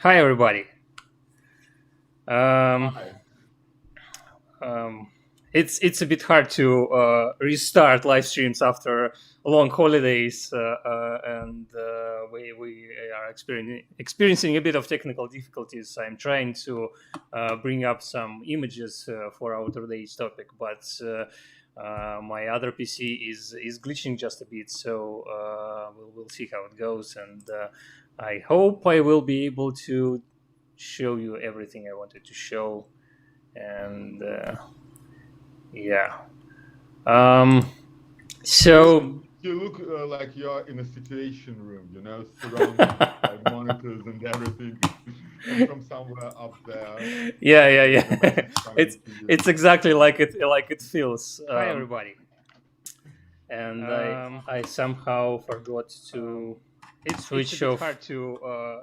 Hi, everybody. Um, Hi. um, it's a bit hard to restart live streams after long holidays, and we are experiencing a bit of technical difficulties. I'm trying to bring up some images for our today's topic, but my other PC is glitching just a bit, so we'll see how it goes, and I hope I will be able to show you everything I wanted to show. And yeah. Um, so You look like you're in a situation room, surrounded by monitors and everything, and from somewhere up there, yeah. information is coming it's to you. it's exactly like it feels. Hi, everybody. And I somehow forgot to switch It's a bit off. hard to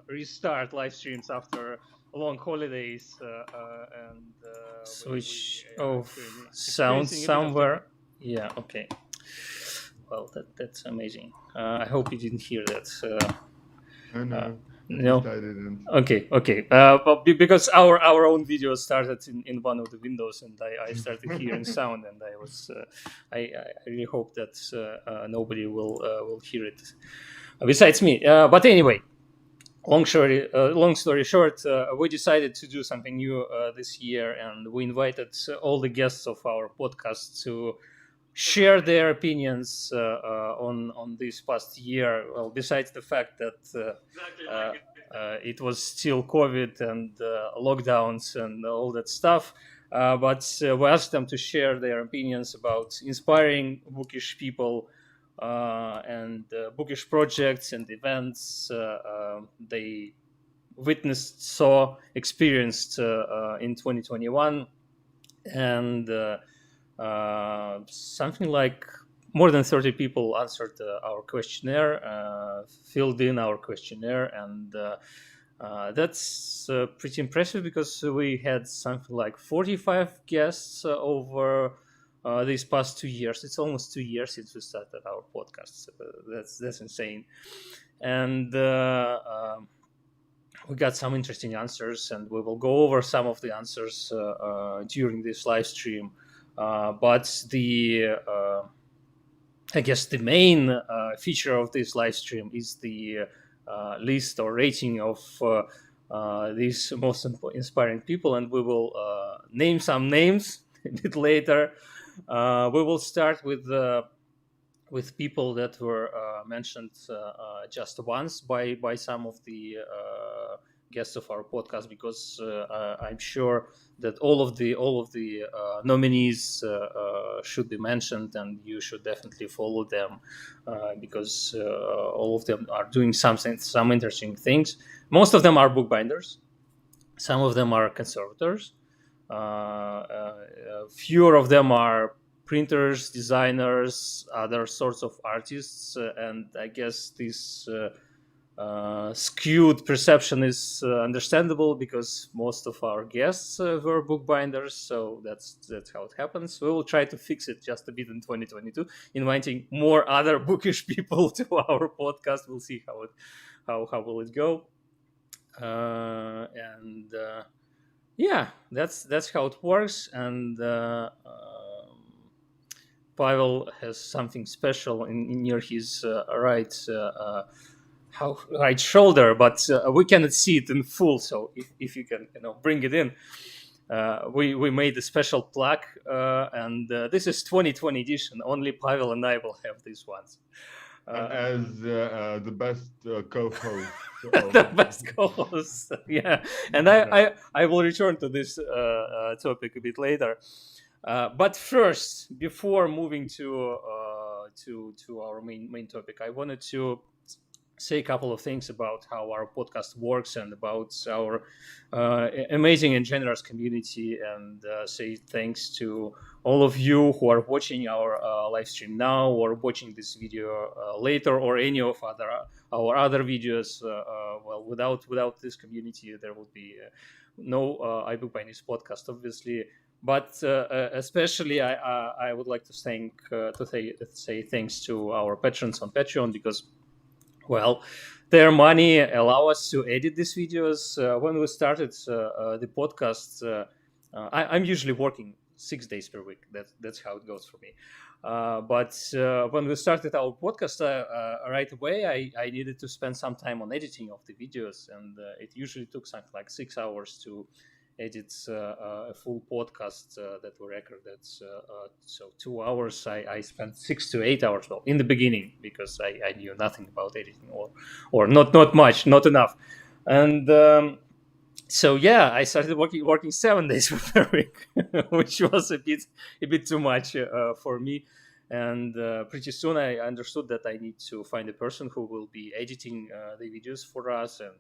restart live streams after long holidays and Switch we are off sound experiencing a bit of somewhere. Yeah. Okay. Well, that's amazing. I hope you didn't hear that. No, No. I didn't. Okay. But because our own video started in one of the windows, and I started hearing sound, and I really hope that nobody will hear it besides me. But anyway, long story short, we decided to do something new this year, and we invited all the guests of our podcast to share their opinions on this past year. Well, besides the fact that it was still COVID and lockdowns and all that stuff, but we asked them to share their opinions about inspiring bookish people and bookish projects and events they witnessed, saw, experienced in 2021, and something like more than 30 people answered our questionnaire, filled in our questionnaire, and that's pretty impressive because we had something like 45 guests over these past 2 years. It's almost 2 years since we started our podcast. That's insane, and we got some interesting answers, and we will go over some of the answers during this live stream. But I guess the main feature of this live stream is the list or rating of these most inspiring people, and we will name some names a bit later. We will start with people that were mentioned just once by some of the guests of our podcast, because I'm sure that all of the nominees should be mentioned, and you should definitely follow them because all of them are doing some interesting things. Most of them are bookbinders. Some of them are conservators. Fewer of them are printers, designers, other sorts of artists, and I guess this skewed perception is understandable because most of our guests were bookbinders, so that's how it happens. We will try to fix it just a bit in 2022, inviting more other bookish people to our podcast. We'll see how will it go, and yeah, that's how it works. And Pavel has something special near his right shoulder, but we cannot see it in full. So if you can, bring it in, we made a special plaque, and this is 2020 edition. Only Pavel and I will have these ones. As the best co-host. The best co-host, yeah. And I will return to this topic a bit later. But first, before moving to our main topic, I wanted to say a couple of things about how our podcast works and about our amazing and generous community, and say thanks to all of you who are watching our live stream now, or watching this video later, or any of our other videos. Well, without this community, there would be no iBookBinding's podcast, obviously. But especially, I would like to say thanks to our patrons on Patreon, because well, their money allow us to edit these videos. When we started the podcast, I'm usually working 6 days per week. That's how it goes for me. But when we started our podcast, right away, I needed to spend some time on editing of the videos, and it usually took something like 6 hours to edit a full podcast that we recorded. So 2 hours, I spent 6 to 8 hours, well, in the beginning, because I knew nothing about editing, or not much, not enough. And so yeah, I started working 7 days per week, which was a bit too much for me. And pretty soon I understood that I need to find a person who will be editing the videos for us, and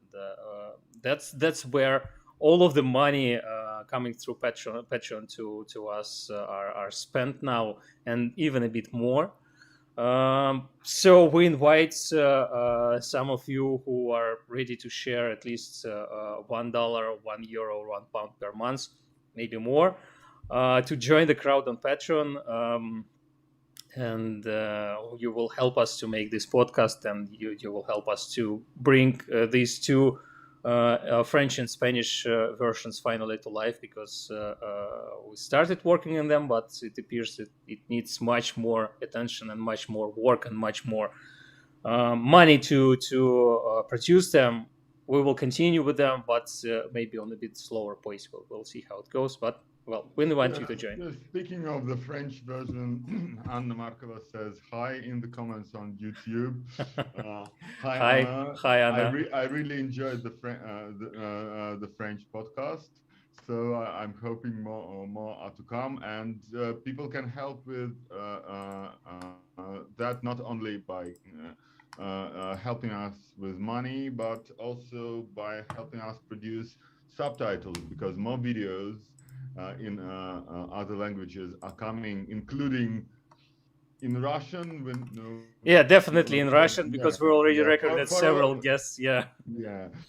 that's where all of the money coming through Patreon to us are spent now, and even a bit more. So we invite some of you who are ready to share at least $1, €1, £1 per month, maybe more, to join the crowd on Patreon. And you will help us to make this podcast, and you will help us to bring these two French and Spanish versions finally to life, because we started working on them, but it appears that it needs much more attention and much more work and much more money to produce them. We will continue with them, but maybe on a bit slower pace. We'll see how it goes, but well, we want you to join. Speaking of the French version, Anna Markova says hi in the comments on YouTube. Hi, Anna. Hi, Anna. I really enjoyed the French podcast, so I'm hoping more are to come, and people can help with that, not only by helping us with money, but also by helping us produce subtitles, because more videos in other languages are coming, including in Russian. Yeah, definitely in Russian, because we already recorded several guests. Yeah,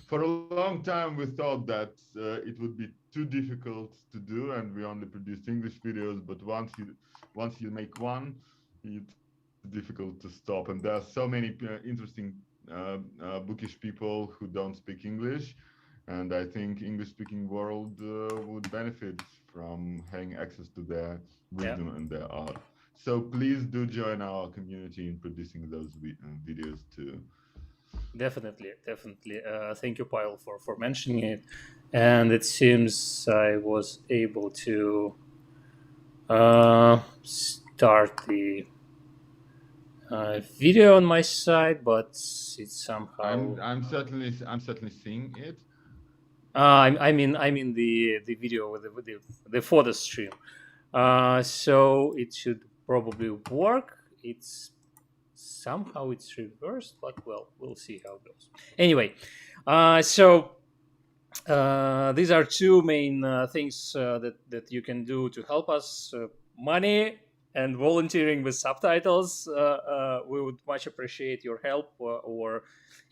for a long time we thought that it would be too difficult to do, and we only produced English videos. But once you make one, it's difficult to stop. And there are so many interesting bookish people who don't speak English. And I think English-speaking world would benefit from having access to their wisdom and their art. So please do join our community in producing those videos too. Definitely. Thank you, Pavel, for mentioning it. And it seems I was able to start the video on my side, but it's somehow. I'm certainly seeing it. I mean the video with the photo stream. So it should probably work. It's somehow reversed, but well, we'll see how it goes. Anyway, so these are two main things that you can do to help us: money and volunteering with subtitles. We would much appreciate your help, or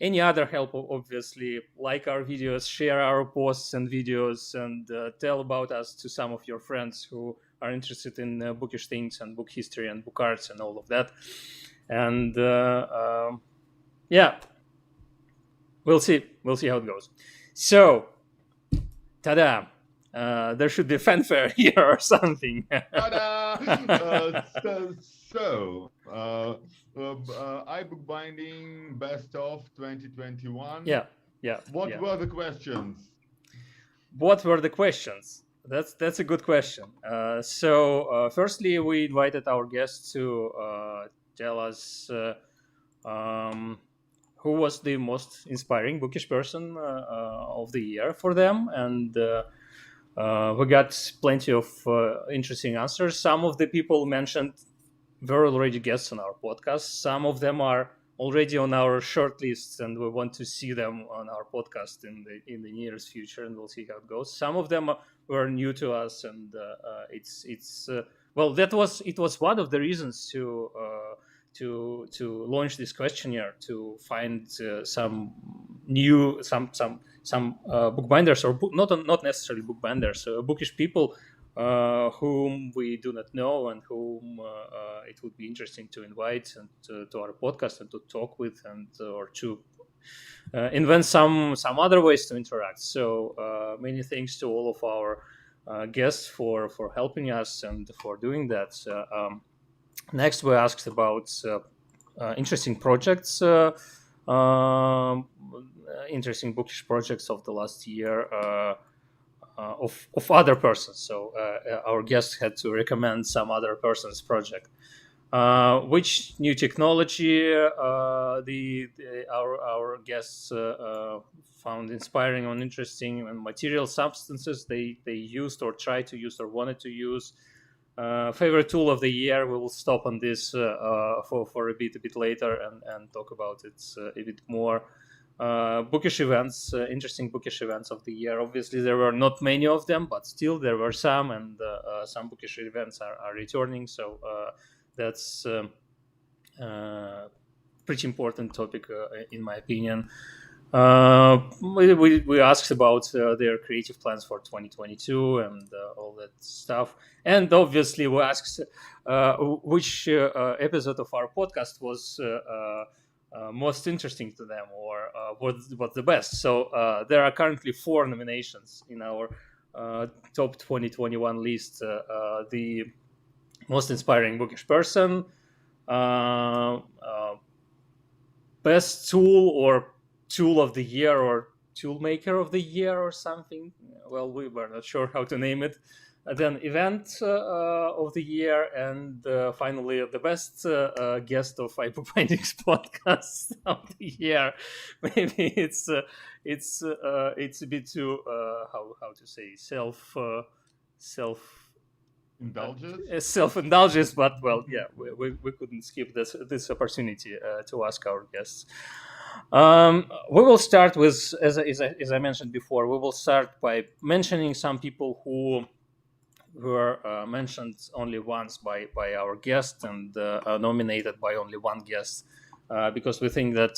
any other help, obviously. Like our videos, share our posts and videos, and tell about us to some of your friends who are interested in bookish things and book history and book arts and all of that. And yeah, we'll see how it goes. So, ta-da! There should be fanfare here or something. So, iBookBinding Best of 2021. Yeah. What were the questions? That's a good question. So, firstly, we invited our guests to tell us who was the most inspiring bookish person of the year for them, and we got plenty of interesting answers. Some of the people mentioned were already guests on our podcast. Some of them are already on our short list, and we want to see them on our podcast in the nearest future, and we'll see how it goes. Some of them were new to us, and it's well, it was one of the reasons to launch this questionnaire, to find some bookbinders, or not necessarily bookbinders, bookish people whom we do not know and whom it would be interesting to invite and to our podcast and to talk with and or to invent some other ways to interact. So many thanks to all of our guests for helping us and for doing that. Next, we asked about interesting projects, interesting bookish projects of the last year of other persons. So our guests had to recommend some other person's project. Which new technology our guests found inspiring or interesting, and material substances they used or tried to use or wanted to use. Favorite tool of the year. We will stop on this for a bit later and talk about it a bit more. Bookish events, interesting bookish events of the year. Obviously, there were not many of them, but still there were some, and some bookish events are returning. So that's pretty important topic in my opinion. We asked about their creative plans for 2022 and all that stuff, and obviously we asked which episode of our podcast was most interesting to them or was the best. So there are currently 4 nominations in our top 2021 list. The most inspiring bookish person, best tool or tool of the year or toolmaker of the year or something. Well, we were not sure how to name it. Then event of the year, and finally the best guest of iBookBinding's podcast of the year. Maybe it's a bit too how to say self-indulgence, but well, yeah, we couldn't skip this opportunity to ask our guests. We will start with, as I mentioned before, we will start by mentioning some people who were mentioned only once by our guest and nominated by only one guest, because we think that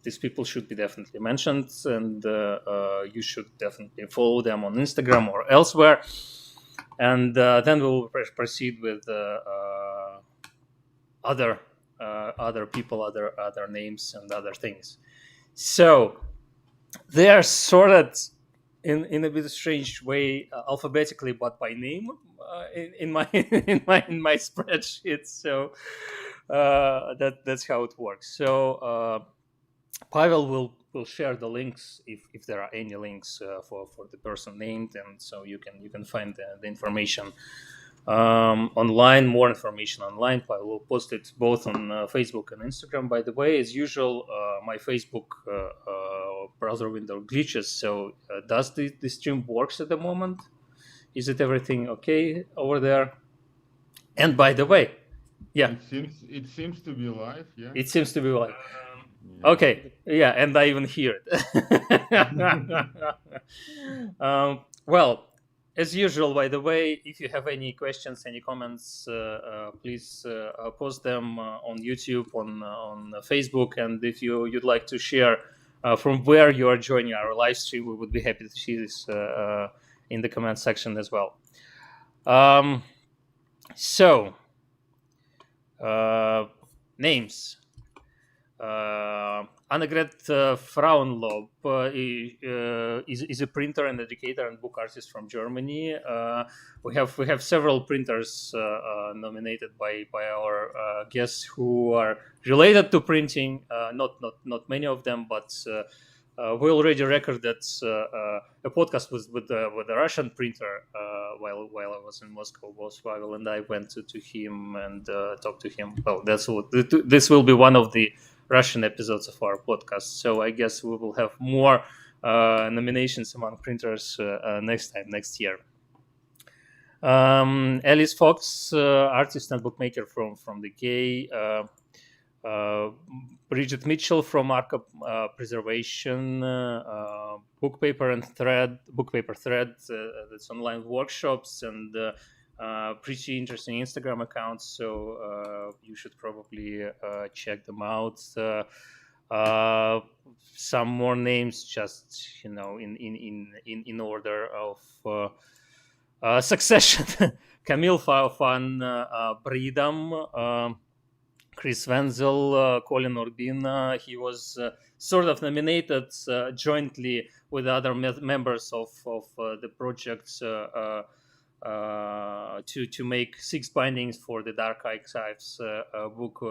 these people should be definitely mentioned, and you should definitely follow them on Instagram or elsewhere. And then we will proceed with other people, other names, and other things. So they are sorted in a bit strange way, alphabetically, but by name in my spreadsheet. So that's how it works. So Pavel will share the links if there are any links for the person named, and so you can find the information online, more information online. I will post it both on Facebook and Instagram. By the way, as usual, my Facebook browser window glitches. So does the stream works at the moment? Is it everything okay over there? And by the way, yeah, it seems to be live. Yeah, it seems to be live. Okay, yeah, and I even hear it. Well, as usual, by the way, if you have any questions, any comments, please post them on YouTube, on Facebook, and if you'd like to share from where you are joining our live stream, we would be happy to see this in the comment section as well. So, names. Annegret Frauenlob is a printer and educator and book artist from Germany. We have several printers nominated by our guests who are related to printing. Not many of them, but we already recorded a podcast with a Russian printer while I was in Moscow. Both Pavel and I went to him and talked to him. Oh, this will be one of the Russian episodes of our podcast. So I guess we will have more nominations among printers next year. Alice Fox, artist and bookmaker from the UK. Bridget Mitchell from Markup Preservation, Bookpaper Thread, that's online workshops and pretty interesting Instagram accounts. So you should probably check them out. Some more names, just in order Succession. Camille van Bredam, Chris Wenzel, Colin Urbina. He was sort of nominated jointly with other members of the project to make 6 bindings for the Dark Archives book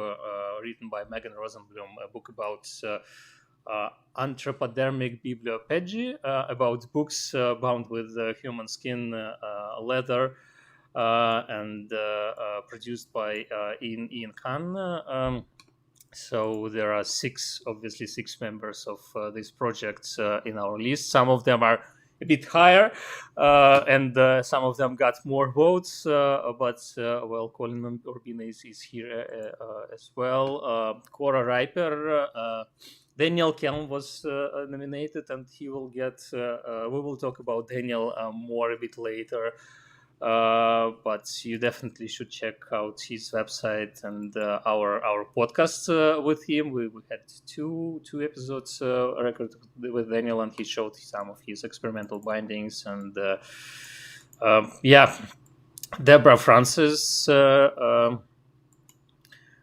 written by Megan Rosenblum, a book about anthropodermic bibliopegy, about books bound with human skin leather, and produced by Ian Khan. So there are 6 members of this project in our list. Some of them are a bit higher, and some of them got more votes. But Colin Urbina is here as well. Cora Riper, Daniel Kelm was nominated, and he will get. We will talk about Daniel more a bit later. But you definitely should check out his website and our podcast with him. We had two episodes recorded with Daniel, and he showed some of his experimental bindings. And Deborah Francis,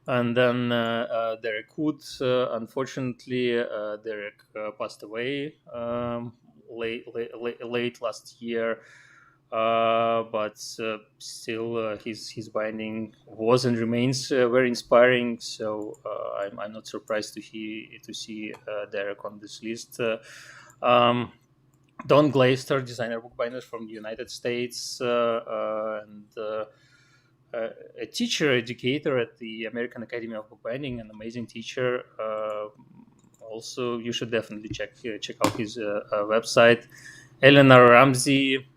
and then Derek Wood. Unfortunately, Derek passed away late last year. But still, his binding was and remains very inspiring. So I'm not surprised to see Derek on this list. Don Glaister, designer bookbinders from the United States, and a teacher educator at the American Academy of Bookbinding, an amazing teacher. Also, you should definitely check out his website. Eleanor Ramsey.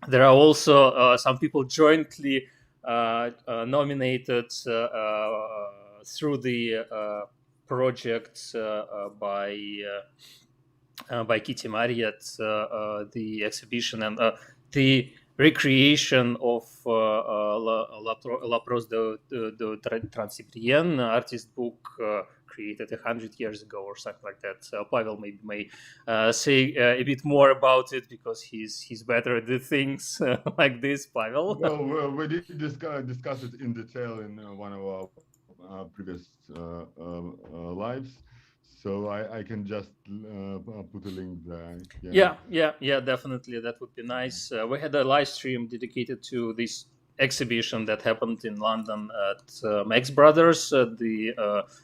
There are also some people jointly nominated through the project by Kitty Maryatt, the exhibition and the recreation of La Prose de Transibrien, artist book created 100 years ago or something like that. Pavel may say a bit more about it because he's better at the things like this. Pavel. Well, we did discuss it in detail in one of our previous lives. So I can just put a link there. Yeah, definitely. That would be nice. We had a live stream dedicated to this exhibition that happened in London at Max Brothers, the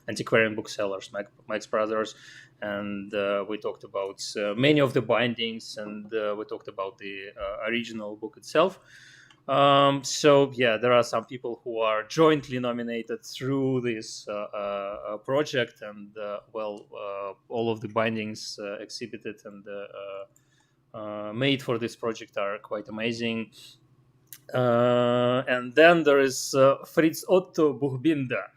antiquarian booksellers, Max Brothers. And we talked about many of the bindings, and we talked about the original book itself. So there are some people who are jointly nominated through this project, and all of the bindings exhibited and made for this project are quite amazing. And then there is Fritz Otto Buchbinder.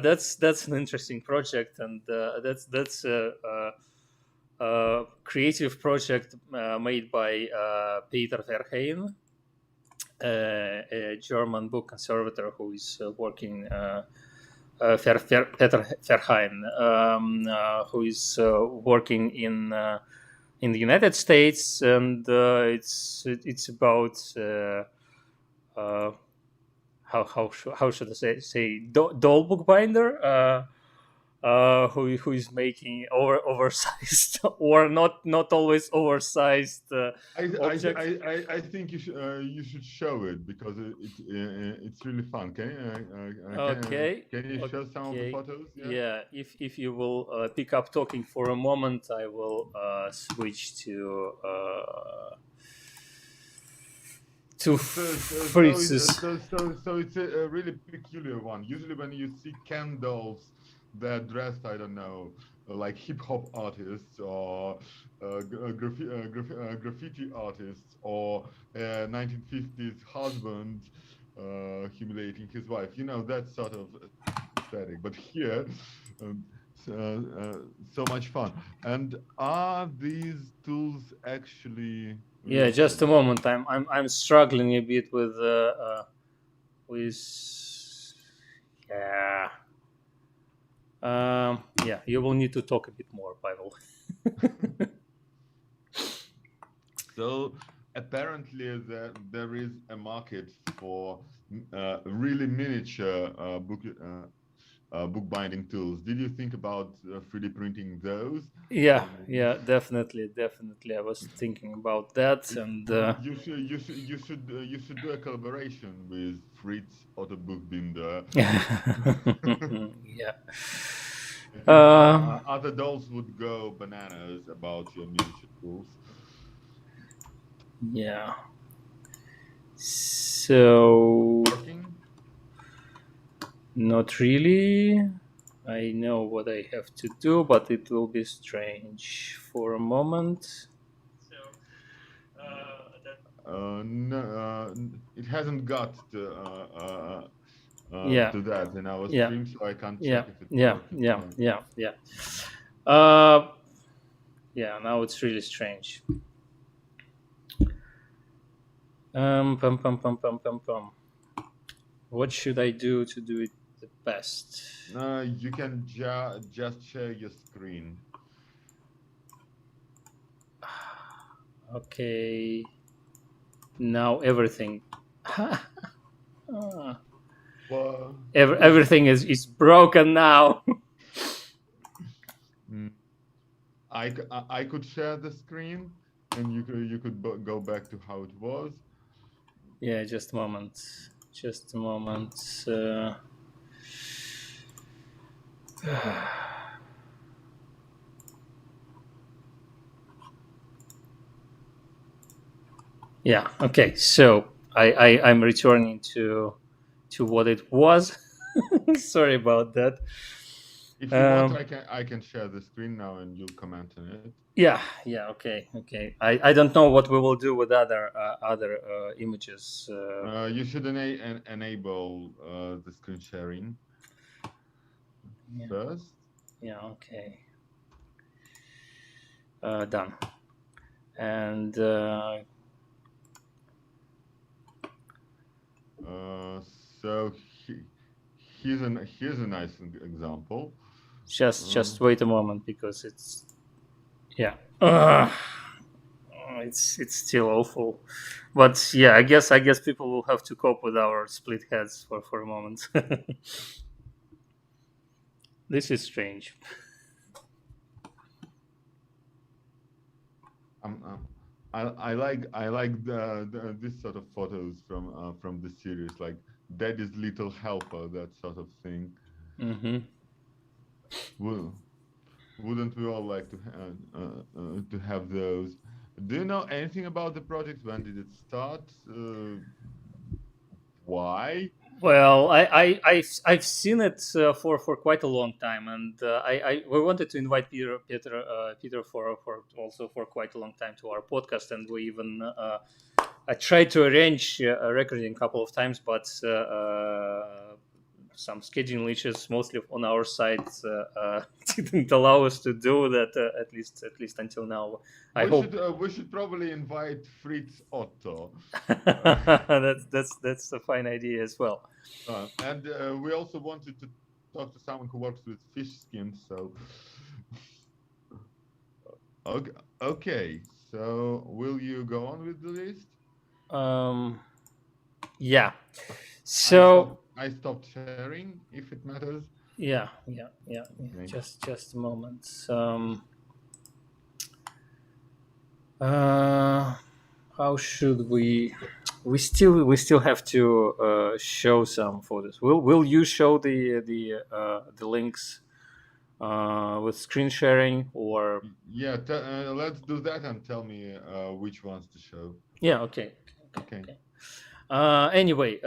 That's an interesting project, and that's a creative project made by Peter Verheyen, a German book conservator who is working, Peter Verheyen, who is working in the United States, and it's about how should I say doll bookbinder. Who is making oversized or not always oversized objects. I think you should show it because it's really fun. Can you show some of the photos? Yeah. If you will pick up talking for a moment, I will switch to Fritz's. So it's a really peculiar one. Usually when you see Ken dolls, they're dressed, I don't know, like hip hop artists or graffiti artists or 1950s husband humiliating his wife. You know, that sort of aesthetic. But here, so much fun. And are these tools actually? Yeah, just a moment. I'm struggling a bit with you will need to talk a bit more, Pavel. So apparently there is a market for really miniature bookbinding tools. Did you think about 3D printing those? Yeah, definitely. I was thinking about that, and You should do a collaboration with Fritz or the Bookbinder. yeah. Other dolls would go bananas about your miniature tools. Yeah. So Working? not really. I know what I have to do, but it will be strange for a moment. No, it hasn't got to Yeah. that in our Yeah. stream, so I can't Yeah. check if it's Yeah. working. Yeah. Yeah. Now it's really strange. Pum. What should I do to do it the best? You can just share your screen. Okay. Now everything. Well, Everything is broken now. I could share the screen, and you could go back to how it was. Yeah, just a moment. Yeah. Okay. So I'm returning to what it was. Sorry about that. If you want, I can share the screen now, and you'll comment on it. Yeah. Okay. I don't know what we will do with other images. You should enable the screen sharing first. Yeah. Okay. Done. And so here's a nice example. Just wait a moment, because it's it's still awful, but yeah, I guess people will have to cope with our split heads for a moment. This is strange. I like this sort of photos from the series, like Daddy's Little Helper, that sort of thing. Mm-hmm. Wouldn't we all like to have those? Do you know anything about the project? When did it start? Why? Well, I've seen it for quite a long time, and we wanted to invite Peter for also for quite a long time to our podcast, and we even I tried to arrange a recording a couple of times, but some scheduling issues, mostly on our side, didn't allow us to do that. At least until now. We should probably invite Fritz Otto. That's a fine idea as well. And we also wanted to talk to someone who works with fish skins. So, okay. So, will you go on with the list? Yeah. So I stopped sharing, if it matters. Yeah. Okay. Just a moment. How should we? We still have to show some photos. Will you show the links with screen sharing, or? Yeah, let's do that and tell me which ones to show. Yeah. Okay. Anyway,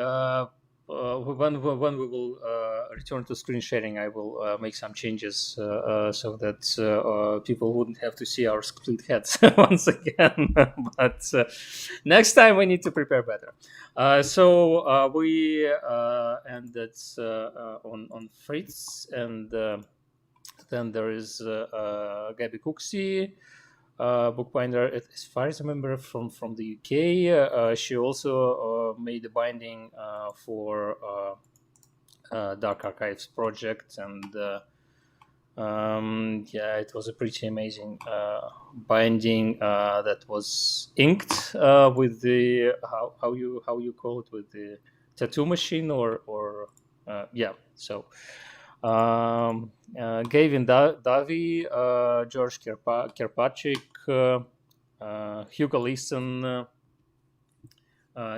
when we will return to screen sharing, I will make some changes so that people wouldn't have to see our split heads once again. But next time we need to prepare better. So we ended on Fritz, and then there is Gabi Cooksey. Bookbinder, as far as I remember, from the UK. She also made a binding for Dark Archives project, and Yeah, it was a pretty amazing binding that was inked with the how you call it, with the tattoo machine or yeah. So Gavin Davy, George Kirkpatrick, Hugo Leeson,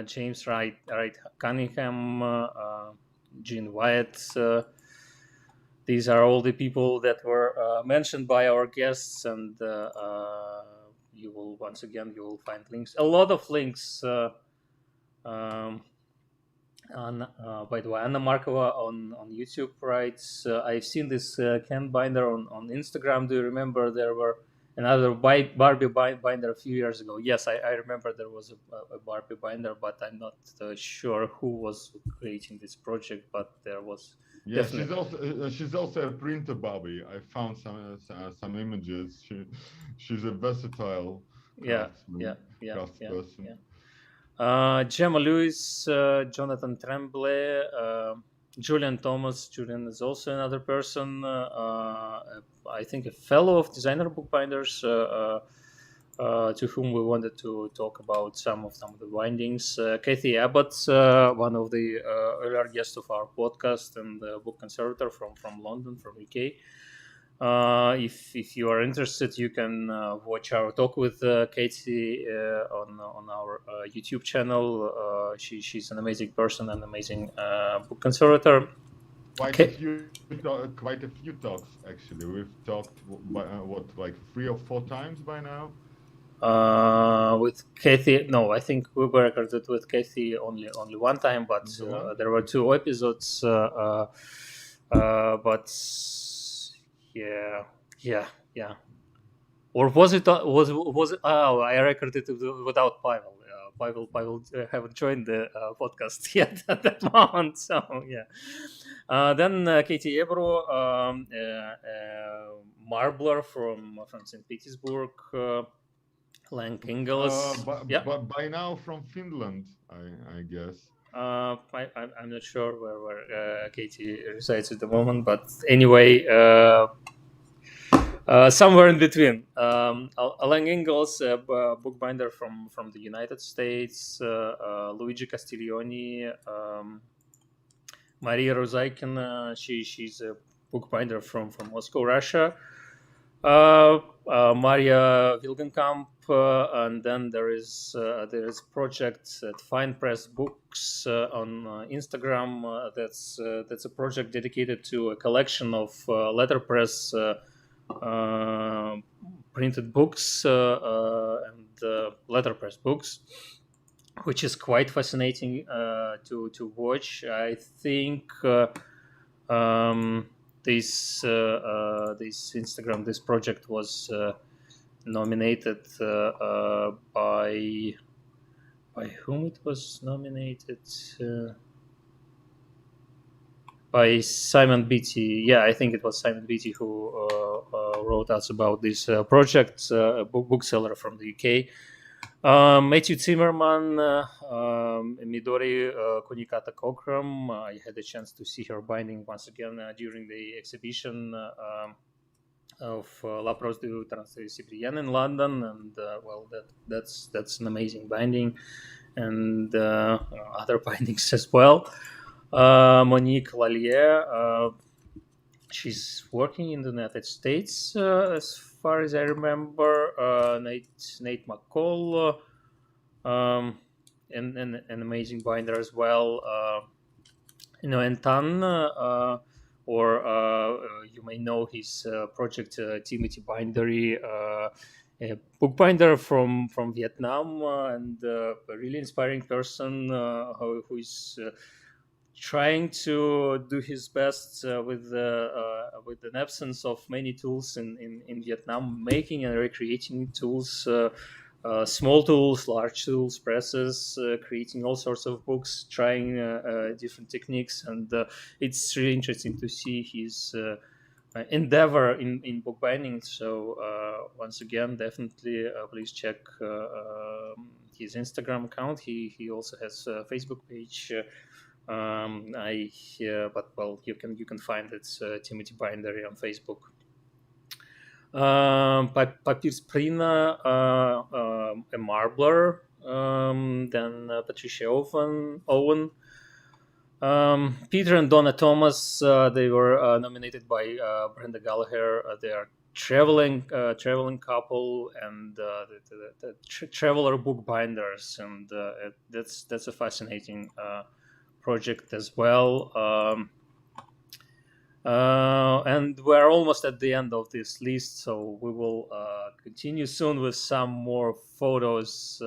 James Wright Cunningham, Jean Wyatt. These are all the people that were mentioned by our guests, and you will find links. A lot of links. By the way, Anna Markova on YouTube writes, I've seen this Ken binder on Instagram. Do you remember there were another Barbie binder a few years ago? Yes, I remember there was a Barbie binder, but I'm not sure who was creating this project, but there was. Yeah, she's also a printer Barbie. I found some images. She's a versatile craftsperson. Gemma Lewis, Jonathan Tremblay, Julian Thomas. Julian is also another person, I think a fellow of Designer Bookbinders, to whom we wanted to talk about some of the bindings. Kathy Abbott, one of the earlier guests of our podcast, and book conservator from London, from UK. If you are interested, you can watch our talk with Katie on our YouTube channel. She's an amazing person, an amazing book conservator. Quite a few talks, actually. We've talked like 3 or 4 times by now. With Kathy, no, I think we were recorded with Kathy only one time, but there were 2 episodes. But yeah. Or was it? Was it? Oh, I recorded it without Pavel. Pavel haven't joined the podcast yet at that moment. So yeah. Then Katie Ebro, Marbler from St. Petersburg. Lang Ingalls. But by now from Finland, I guess. I'm not sure where Katie resides at the moment, but anyway, somewhere in between. Lang Ingalls, bookbinder from the United States, Luigi Castiglioni, Maria Rozaikin, she's a bookbinder from Moscow, Russia. Maria Wilgenkamp, and then there is a project at Fine Press Books on Instagram. That's a project dedicated to a collection of letterpress printed books and letterpress books, which is quite fascinating to watch. I think. This project was nominated by whom it was nominated? By Simon Beatty. Yeah, I think it was Simon Beatty who wrote us about this project, a bookseller from the UK. Matthew Zimmerman, Midori Konikata Kokram. I had a chance to see her binding once again during the exhibition of La Prose du Trans-Sibérien in London, and that's an amazing binding, and other bindings as well. Monique Lallier, she's working in the United States as far as I remember. Nate McCall, and an amazing binder as well. And Tan, or you may know his project Timothy Bindery, a bookbinder from Vietnam, and a really inspiring person who is trying to do his best with an absence of many tools in Vietnam, making and recreating tools, small tools, large tools, presses, creating all sorts of books, trying different techniques, and it's really interesting to see his endeavor in bookbinding. So once again, definitely please check his Instagram account. He also has a Facebook page. You can find it Timothy Bindery on Facebook. Papir Sprina, a marbler, then Patricia Owen. Peter and Donna Thomas, they were nominated by Brenda Gallagher. They are traveling couple, and the traveler bookbinders, and that's a fascinating project as well. And we're almost at the end of this list, so we will continue soon with some more photos.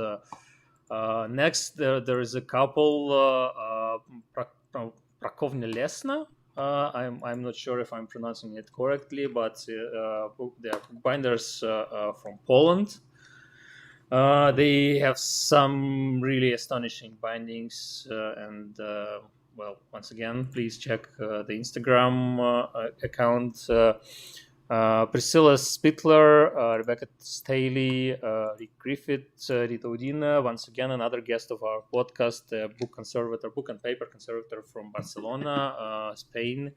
Next, there is a couple, Prakovnia Lesna. I'm not sure if I'm pronouncing it correctly, but they are bookbinders from Poland. They have some really astonishing bindings, and well, once again, please check the Instagram account. Priscilla Spittler, Rebecca Staley, Rick Griffith, Rita Udina, once again another guest of our podcast, book and paper conservator from Barcelona, Spain.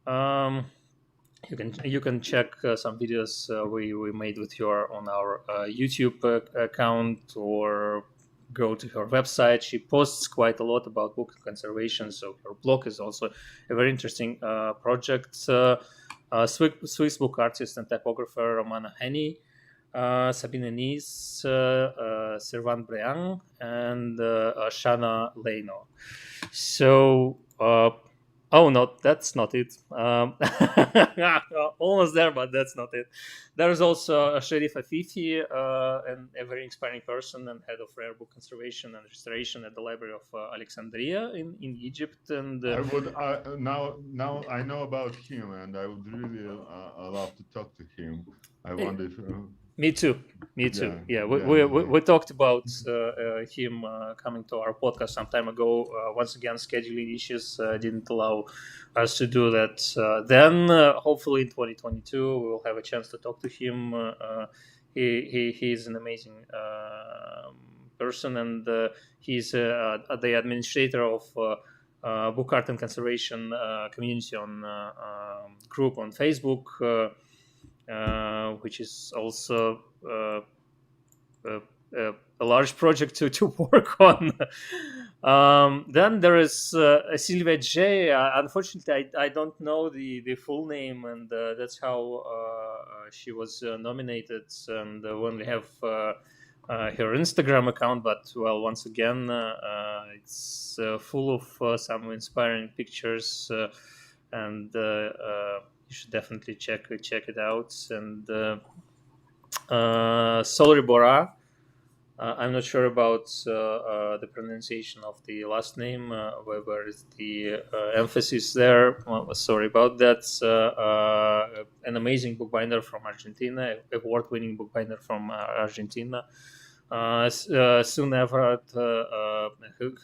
You can check some videos we made with her on our YouTube account, or go to her website. She posts quite a lot about book conservation, so her blog is also a very interesting project. Swiss book artist and typographer Romana Henny, Sabine Nies, Servan Breang, and Shana Leino. So, oh no, that's not it. Almost there, but that's not it. There's also Sherif Afifi, and a very inspiring person and head of rare book conservation and restoration at the Library of Alexandria in Egypt. And I would now I know about him, and I would really love to talk to him. I wonder if. Me too. Yeah, we talked about him coming to our podcast some time ago. Once again, scheduling issues didn't allow us to do that. Then, hopefully, in 2022, we will have a chance to talk to him. He's an amazing person, and he's the administrator of Book Art and Conservation community on group on Facebook. Which is also a large project to work on. Then there is Sylvia J. Unfortunately, I don't know the full name, and that's how she was nominated. And we only have her Instagram account, but well, once again, it's full of some inspiring pictures, and you should definitely check it out. And Solri Bora, I'm not sure about the pronunciation of the last name, where is the emphasis there. Well, sorry about that. An amazing bookbinder from Argentina, award-winning bookbinder from Argentina. Soon Everett,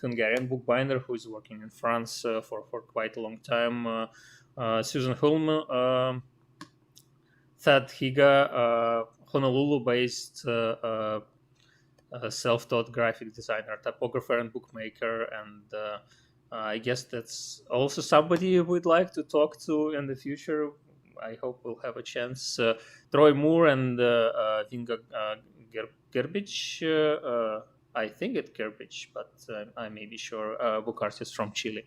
Hungarian bookbinder who is working in France for quite a long time. Susan Hulme, Thad Higa, Honolulu-based self-taught graphic designer, typographer, and bookmaker, and I guess that's also somebody we'd like to talk to in the future. I hope we'll have a chance. Troy Moore and Vinga Gerbic, I think it's Gerbic, but I may be sure, book artist from Chile.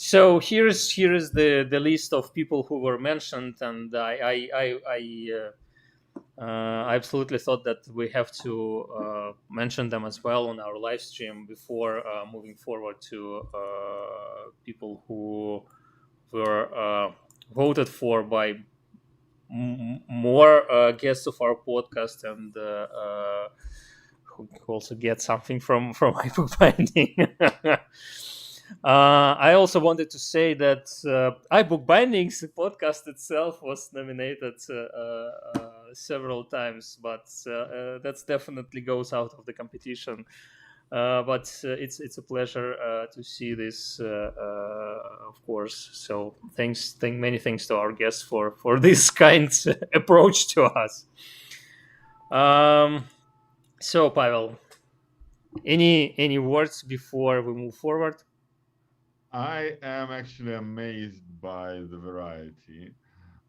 So here is the list of people who were mentioned, and I absolutely thought that we have to mention them as well on our live stream before moving forward to people who were voted for by more guests of our podcast, and who also get something from iBookBinding. I also wanted to say that iBookBinding's podcast itself was nominated several times, but that definitely goes out of the competition. But it's a pleasure to see this, of course. So many thanks to our guests for this kind approach to us. So Pavel, any words before we move forward? I am actually amazed by the variety.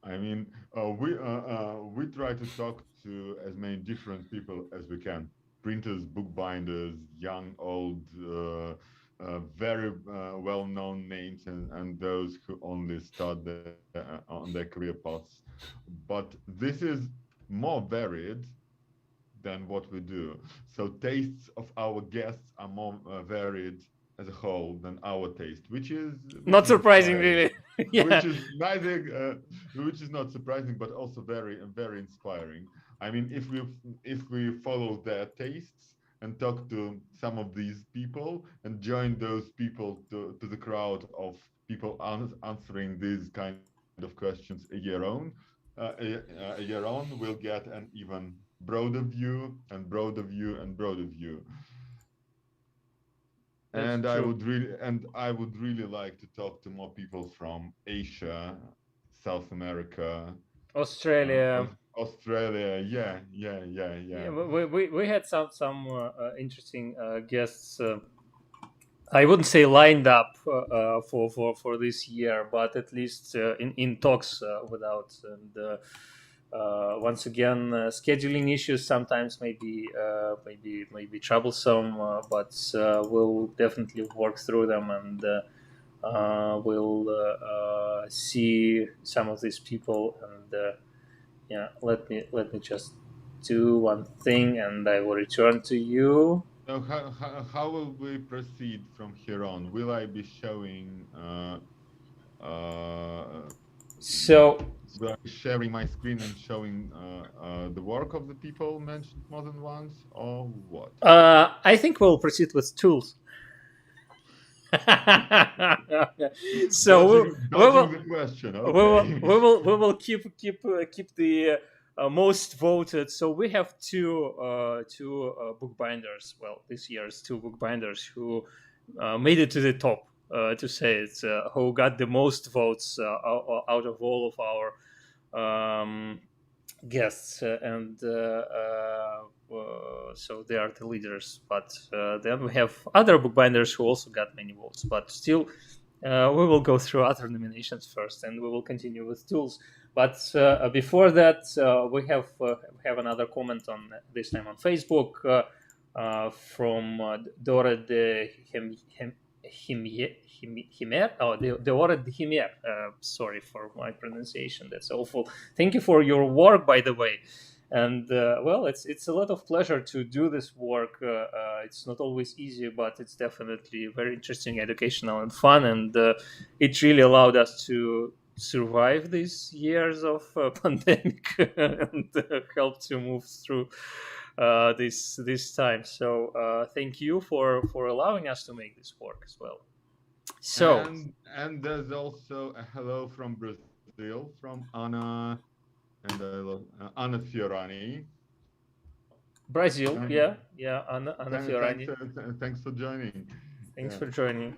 I mean, we try to talk to as many different people as we can. Printers, bookbinders, young, old, very well-known names, and those who only start on their career paths. But this is more varied than what we do. So tastes of our guests are more varied as a whole than our taste, not surprising, inspiring. really. Yeah. Which is not surprising, but also very inspiring. I mean, if we follow their tastes and talk to some of these people and join those people to the crowd of people answering these kind of questions a year on, we'll get an even broader view and broader view and broader view. And I would really like to talk to more people from Asia, South America, Australia. Yeah. We had some interesting guests. I wouldn't say lined up for this year, but at least in talks without. And once again, scheduling issues sometimes may be troublesome, but we'll definitely work through them, and we'll see some of these people. And let me just do one thing, and I will return to you. So how will we proceed from here on? Will I be showing will I be sharing my screen and showing the work of the people mentioned more than once, or what? I think we'll proceed with tools. So the question. Okay. we will keep the most voted. So we have two bookbinders. Well, this year's two bookbinders who made it to the top. To say it, who got the most votes out of all of our guests, and so they are the leaders. But then we have other bookbinders who also got many votes. But still, we will go through other nominations first, and we will continue with tools. But before that, we have another comment on this time on Facebook from Dora de Himer. Sorry for my pronunciation. That's awful. Thank you for your work, by the way. And well, it's a lot of pleasure to do this work. It's not always easy, but it's definitely very interesting, educational, and fun. And it really allowed us to survive these years of pandemic and help to move through this time. So thank you for allowing us to make this work as well. So and there's also a hello from Brazil from Ana and Ana Fiorani. Brazil, Ana Fiorani. Thanks for joining. Thanks for joining.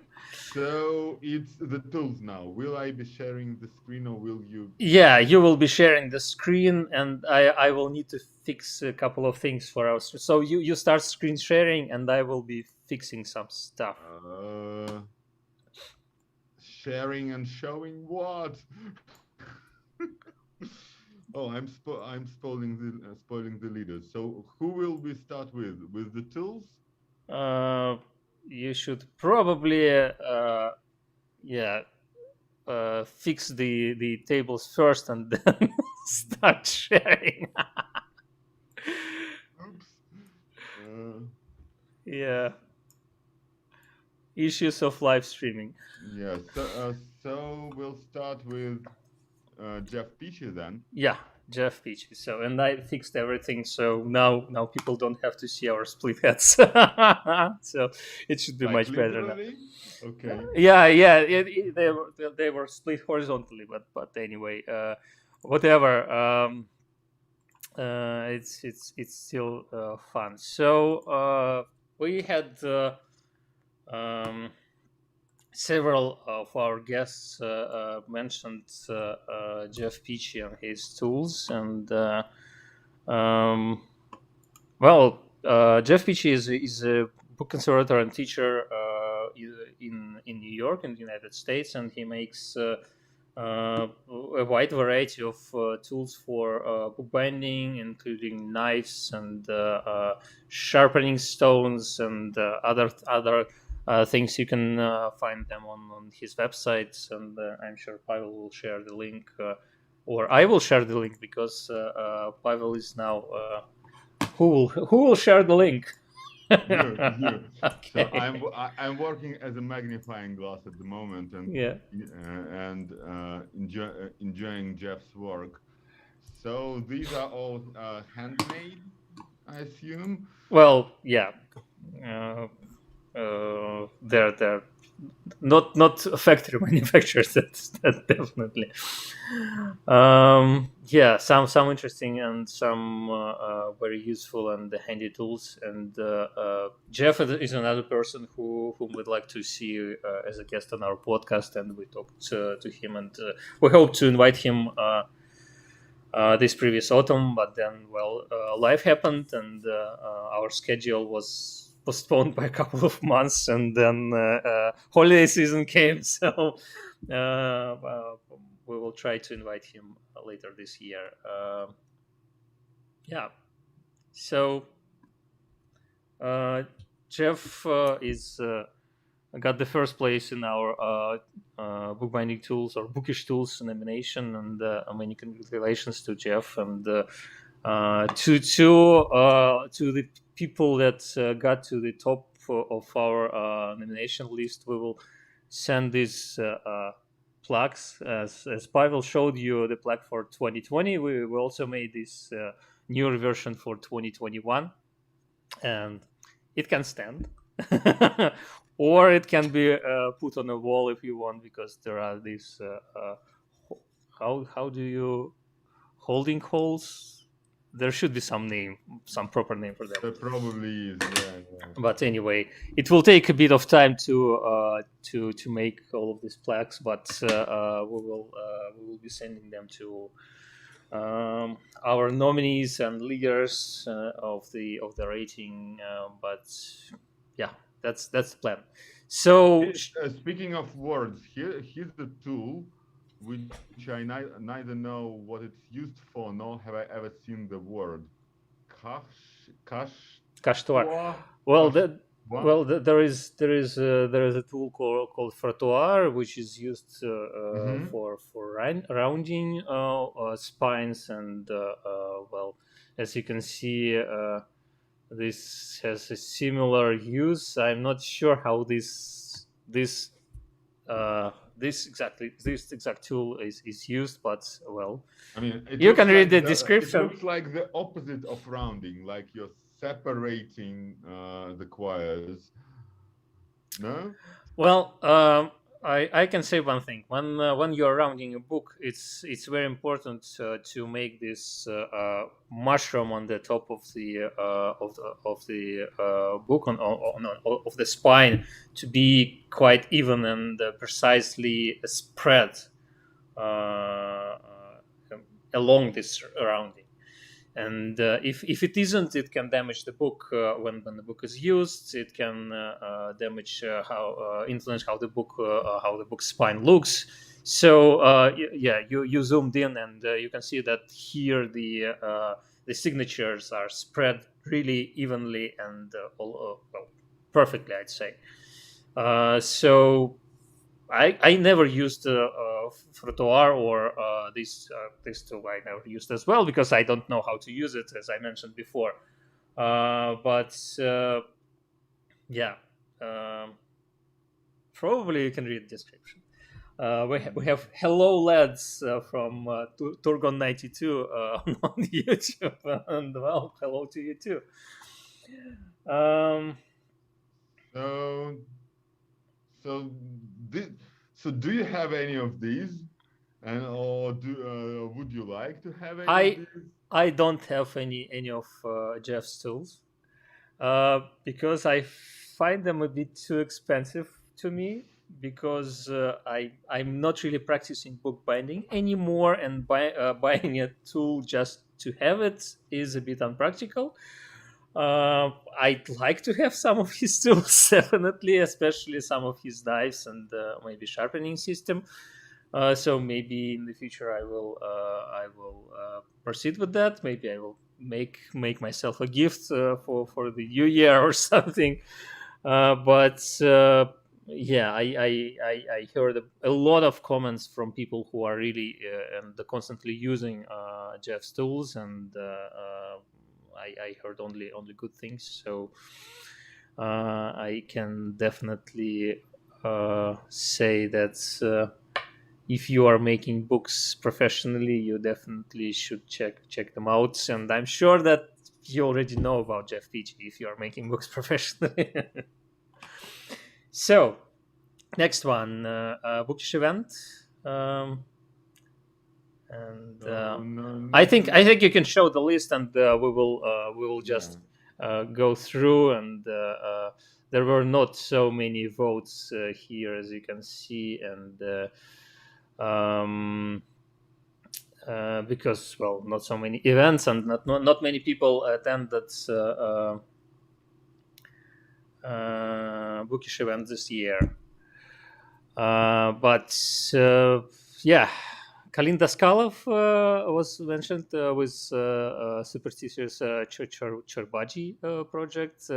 So it's the tools now. Will I be sharing the screen, or will you? Yeah, you will be sharing the screen, and I will need to fix a couple of things for us. So you start screen sharing, and I will be fixing some stuff. Sharing and showing what? Oh, I'm spoiling the leaders. So who will we start with? With the tools? You should probably fix the tables first and then start sharing. Oops. Yeah. Issues of live streaming. Yeah. So we'll start with Jeff Peachey then. Yeah, Jeff Peachey. So, and I fixed everything. So now people don't have to see our split heads. So it should be much better now. Okay. Yeah. They were split horizontally, but anyway, whatever. It's still fun. So we had several of our guests mentioned Jeff Peachey and his tools, and Jeff Peachey is a book conservator and teacher in New York in the United States, and he makes a wide variety of tools for bookbinding, including knives and sharpening stones and other things. You can find them on his website, and I'm sure Pavel will share the link, or I will share the link, because Pavel is now. Who will share the link? You. Okay. So I'm working as a magnifying glass at the moment, and enjoying Jeff's work. So these are all handmade, I assume. Well, yeah. They're not factory manufacturers. That's definitely. Yeah, some interesting and some very useful and handy tools. And Jeff is another person whom we'd like to see as a guest on our podcast, and we talked to him, and we hope to invite him this previous autumn. But then, life happened, and our schedule was postponed by a couple of months, and then holiday season came, so we will try to invite him later this year. So Jeff is got the first place in our bookbinding tools or Bookish tools nomination, and many congratulations to Jeff, and to the people that got to the top of our nomination list. We will send these plaques, as Pavel showed you the plaque for 2020. We also made this newer version for 2021, and it can stand or it can be put on a wall if you want, because there are these how do you holding holes. There should be some proper name for them. There probably is, yeah. But anyway, it will take a bit of time to make all of these plaques, but we will be sending them to our nominees and leaders of the rating. But yeah, that's the plan. So speaking of words, here's the tool, which I neither know what it's used for, nor have I ever seen the word. Cachetoire. Well, there is a tool called frottoir, which is used for rounding spines, and as you can see, this has a similar use. I'm not sure how this exact tool is used, but I mean, you can read the description. It looks like the opposite of rounding, like you're separating the quires. No? Well, I can say one thing. When you're rounding a book, it's very important to make this mushroom on the top of the book of the spine to be quite even and precisely spread along this rounding. And if it isn't, it can damage the book when the book is used. It can damage influence how the book spine looks. So you zoomed in, and you can see that here the signatures are spread really evenly and perfectly, I'd say. So I never used frottoir or this tool. I never used as well, because I don't know how to use it, as I mentioned before. Probably you can read the description. We have hello lads from Turgon92 on YouTube, and hello to you too. So do you have any of these, or would you like to have any of these? I don't have any of Jeff's tools because I find them a bit too expensive to me, because I'm not really practicing bookbinding anymore, and buying a tool just to have it is a bit unpractical. I'd like to have some of his tools, definitely, especially some of his knives and maybe sharpening system. So maybe in the future I will proceed with that. Maybe I will make myself a gift for the new year or something. But yeah, I heard a lot of comments from people who are really and constantly using Jeff's tools, and I heard only good things. So I can definitely say that if you are making books professionally, you definitely should check them out. And I'm sure that you already know about Jeff Peachey if you are making books professionally. So, next one, Bookish event. I think you can show the list, and we will just go through. And there were not so many votes here, as you can see, and because not so many events and not many people attended Bookish event this year. But yeah, Kalin Daskalov was mentioned with Superstitious Cherbaji project.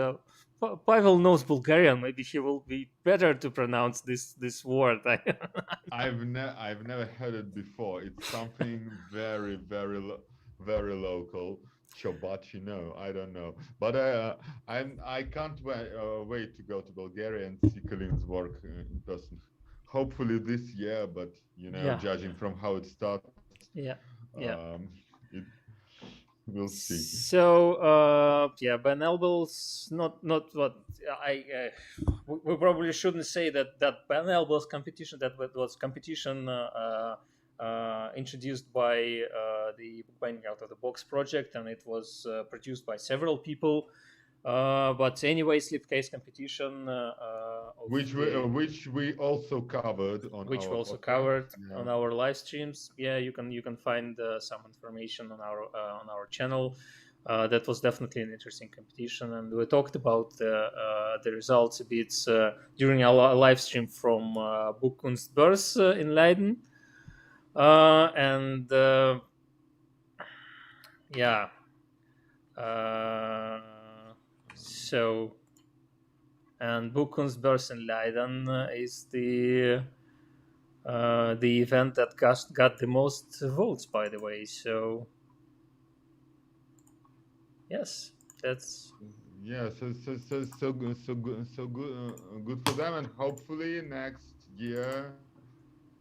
Pavel knows Bulgarian. Maybe he will be better to pronounce this word. I've never heard it before. It's something very local. Chobachi, no, I don't know. But I can't wait to go to Bulgaria and see Kalin's work in person. Hopefully this year, but judging from how it starts, we'll see. So Ben Elbel's not what we probably shouldn't say that Ben Elbel's competition was competition introduced by the Bookbinding Out of the Box project, and it was produced by several people. But anyway, slipcase competition, which we also covered on on our live streams. Yeah, you can find some information on our channel. That was definitely an interesting competition, and we talked about the results a bit during our live stream from Boekkunstbeurs in Leiden, and yeah. So, and Boekkunstbeurs in Leiden is the event that got the most votes, by the way. So, yes, that's so good for them, and hopefully next year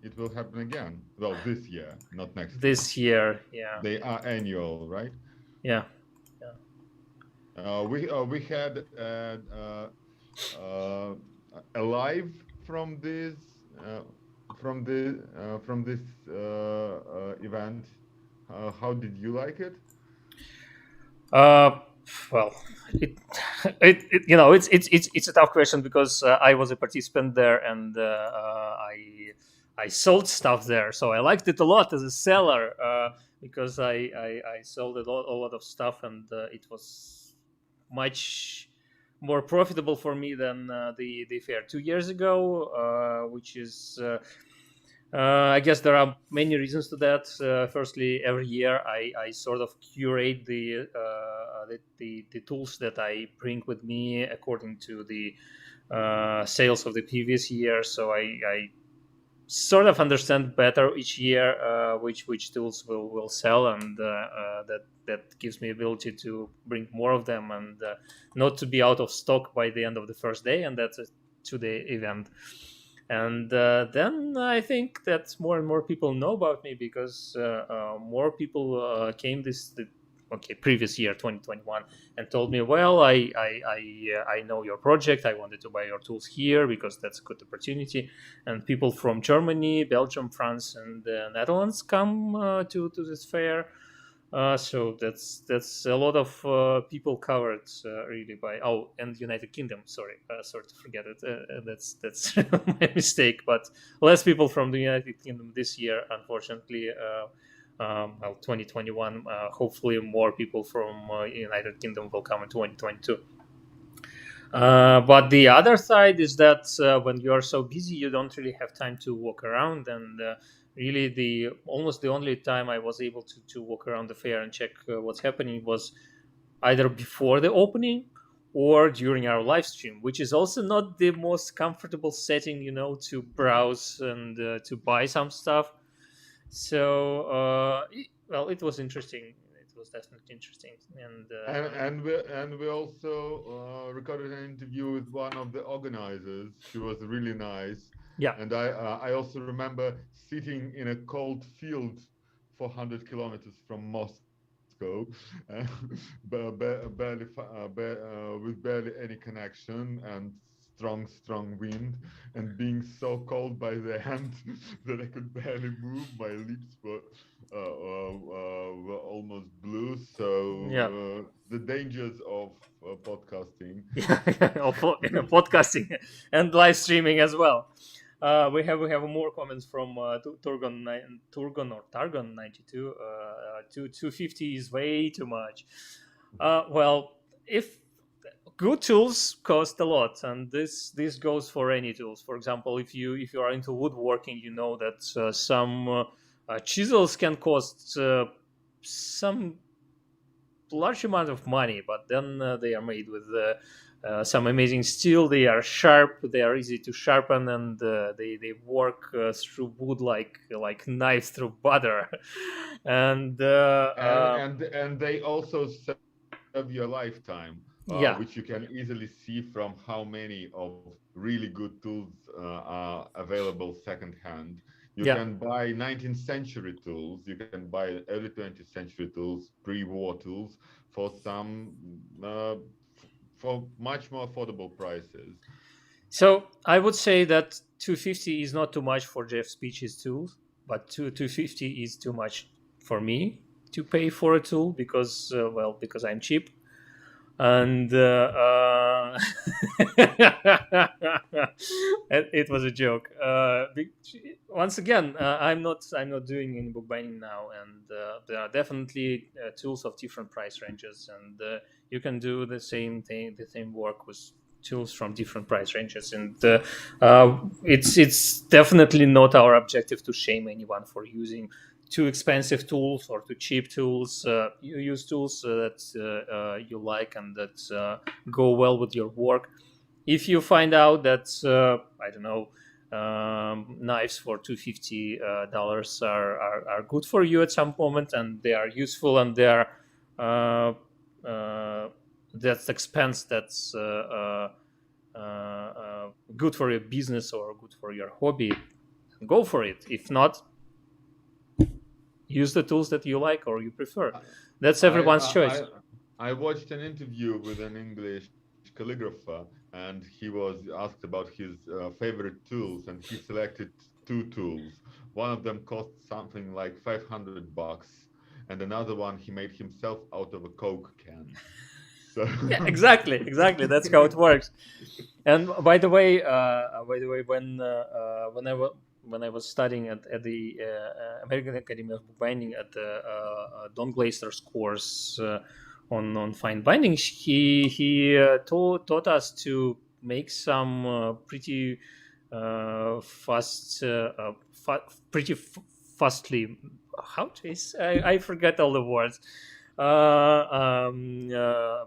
it will happen again. Well, this year, not next. This year, yeah. They are annual, right? Yeah. We had a live from this event. How did you like it? Well, it's a tough question because I was a participant there, and I sold stuff there, so I liked it a lot as a seller because I sold a lot of stuff, and it was much more profitable for me than the fair 2 years ago, which is I guess there are many reasons to that. Firstly, every year I sort of curate the tools that I bring with me according to the sales of the previous year, so I sort of understand better each year which tools will sell, and that gives me ability to bring more of them and not to be out of stock by the end of the first day, and that's a 2-day event. And then I think that more and more people know about me because more people came previous year 2021 and told me, well, I know your project, I wanted to buy your tools here because that's a good opportunity. And people from Germany, Belgium, France, and the Netherlands come to this fair. So that's a lot of people covered really by and United Kingdom. Sorry to forget it. That's my mistake. But less people from the United Kingdom this year, unfortunately. 2021. Hopefully, more people from United Kingdom will come in 2022. But the other side is that when you are so busy, you don't really have time to walk around and really almost the only time I was able to walk around the fair and check what's happening was either before the opening or during our live stream, which is also not the most comfortable setting, to browse and to buy some stuff. So, it was interesting. It was definitely interesting. And we also recorded an interview with one of the organizers. She was really nice. Yeah. And I also remember sitting in a cold field 400 kilometers from Moscow, with barely any connection and strong wind, and being so cold by the end that I could barely move. My lips were almost blue. So the dangers of podcasting. Of podcasting and live streaming as well. We have more comments from Turgon or Targon 92. 250 is way too much. Well, if good tools cost a lot, and this goes for any tools. For example, if you are into woodworking, you know that some chisels can cost some large amount of money, but then they are made with some amazing steel. They are sharp, they are easy to sharpen, and they work through wood like knives through butter. And they also serve your lifetime, which you can easily see from how many of really good tools are available secondhand. You can buy 19th century tools, you can buy early 20th century tools, pre-war tools for for much more affordable prices. So I would say that 250 is not too much for Jeff Peachey's tools, but 250 is too much for me to pay for a tool because I'm cheap. And it was a joke. Once again, I'm not doing any bookbinding now, and there are definitely tools of different price ranges, and you can do the same thing, the same work with tools from different price ranges, and it's definitely not our objective to shame anyone for using too expensive tools or too cheap tools. You use tools that you like and that go well with your work. If you find out that knives for $250 are good for you at some moment, and they are useful, and they are that's expense that's good for your business or good for your hobby, go for it. If not, use the tools that you like or you prefer. That's everyone's choice. I watched an interview with an English calligrapher, and he was asked about his favorite tools, and he selected two tools. One of them cost something like $500, and another one he made himself out of a Coke can. So yeah, exactly. That's how it works. And by the way, when I was studying at the American Academy of Bookbinding at the Don Glaister's course on fine binding, he taught us to make some pretty fastly. How to say? I forget all the words.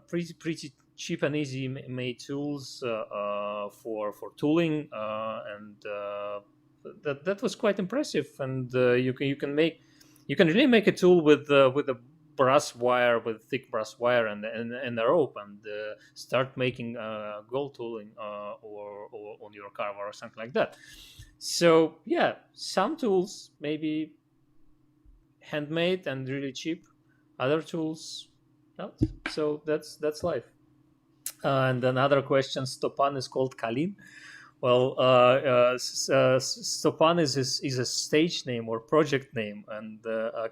Pretty cheap and easy made tools for tooling, and that was quite impressive. And you can really make a tool with a brass wire, with thick brass wire and a rope, and start making gold tooling or on your car or something like that. So yeah, some tools maybe handmade and really cheap, other tools not. So that's life. And another question, Stopan is called Kalin. Well, Stopan is a stage name or project name, and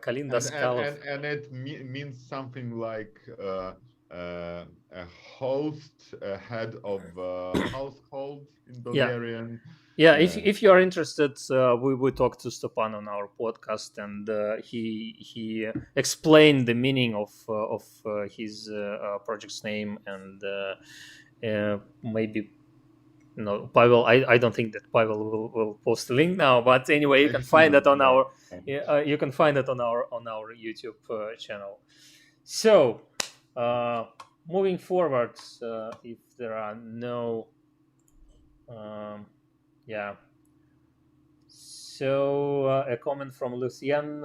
Kalin Daskalov. And it means something like a host, a head of household in Bulgarian. Yeah, if you are interested, we talked to Stopan on our podcast, and he explained the meaning of his project's name, and maybe no, Pavel. I don't think that Pavel will post a link now. But anyway, you can find it on our you can find it on our YouTube channel. So, moving forward, if there are no, yeah. So a comment from Lucien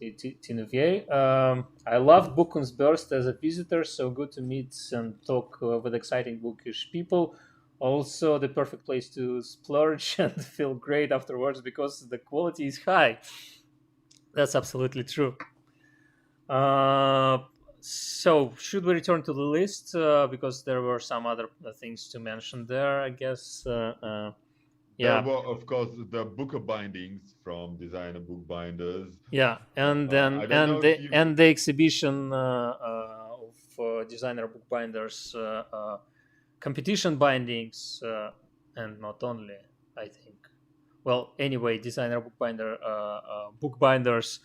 Tinuvier. I loved Boekkunstbeurs as a visitor, so good to meet and talk with exciting bookish people. Also, the perfect place to splurge and feel great afterwards because the quality is high. That's absolutely true. So, should we return to the list? Because there were some other things to mention there, I guess. Yeah. There were, of course, the bookbindings from Designer Bookbinders. Yeah, and then the exhibition of Designer Bookbinders competition bindings, and not only, I think. Well, anyway, Designer Bookbinder bookbinders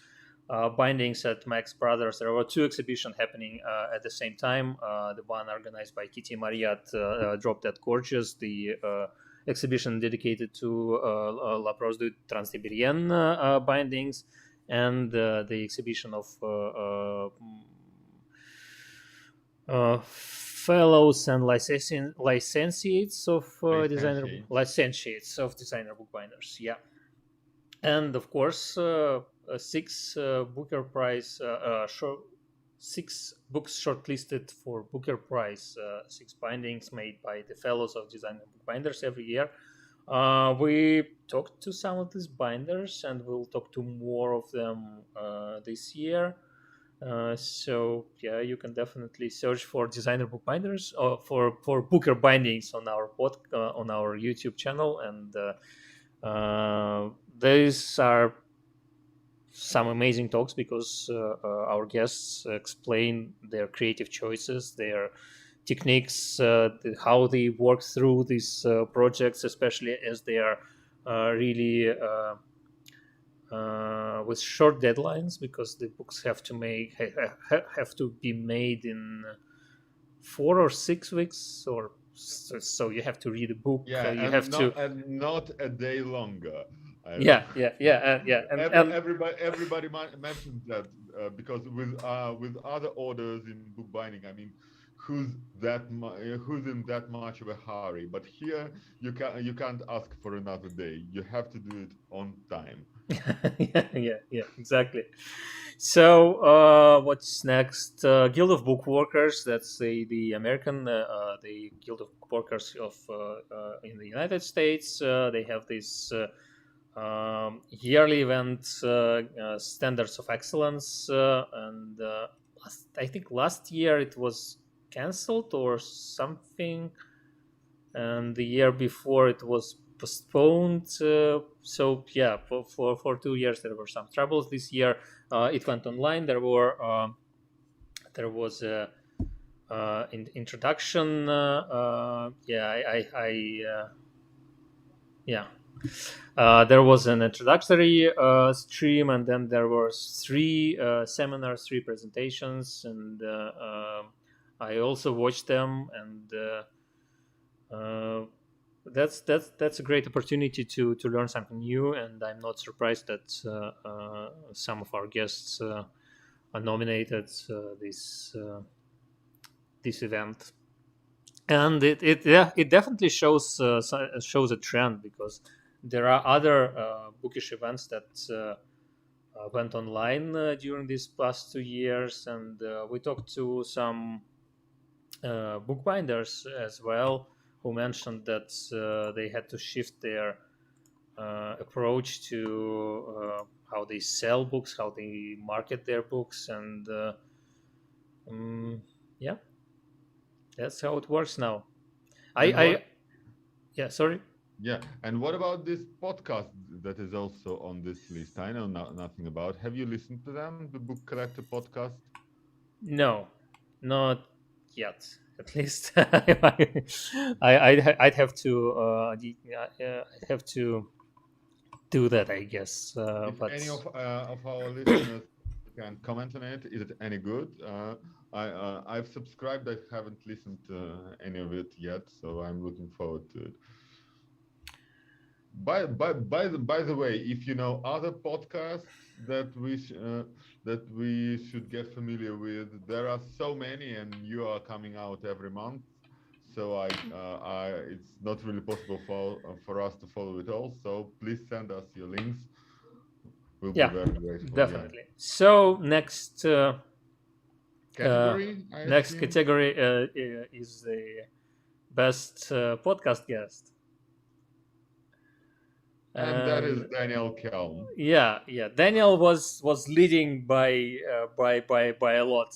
bindings at Max Brothers. There were two exhibitions happening at the same time. The one organized by Kitty Maryatt, Drop Dead Gorgeous, the exhibition dedicated to La Prose du Transsibérien bindings, and the exhibition of fellows and licentiates of designer bookbinders. Yeah, and of course 6 Booker Prize 6 books shortlisted for Booker Prize, 6 bindings made by the fellows of Designer Bookbinders every year. We talked to some of these binders, and we'll talk to more of them this year. So yeah, you can definitely search for Designer Bookbinders or for Booker bindings on our on our YouTube channel, and these are some amazing talks because our guests explain their creative choices, their techniques, how they work through these projects, especially as they are really with short deadlines, because the books have to be made in 4 or 6 weeks, or so you have to read a book. Yeah, you have and not a day longer. Yeah. Everybody mentions that because with other orders in bookbinding, I mean, who's in that much of a hurry? But here you can't ask for another day. You have to do it on time. yeah, exactly. So what's next? Guild of Bookworkers. That's the American, the Guild of Bookworkers of in the United States. They have this yearly event, Standards of Excellence, and I think last year it was cancelled or something, and the year before it was postponed. So yeah, for 2 years there were some troubles. This year it went online. There was a introduction. There was an introductory stream, and then there were 3 seminars, 3 presentations, and I also watched them, and that's a great opportunity to learn something new, and I'm not surprised that some of our guests are nominated this event, and it definitely shows a trend, because there are other bookish events that went online during these past 2 years, and we talked to some bookbinders as well, who mentioned that they had to shift their approach to how they sell books, how they market their books, and that's how it works now. Sorry. Yeah, and what about this podcast that is also on this list? I know nothing about. Have you listened to them, the Book Collector podcast? No, not yet. At least I'd have to do that, I guess. If but any of our listeners can comment on it, is it any good? I've subscribed. I haven't listened to any of it yet, so I'm looking forward to it. By the way, if you know other podcasts that we should get familiar with, there are so many, and you are coming out every month. So it's not really possible for us to follow it all. So please send us your links. We'll be very grateful. Definitely. So next category. Category is the best podcast guest. And that is Daniel Kelm. Yeah. Daniel was leading by a lot.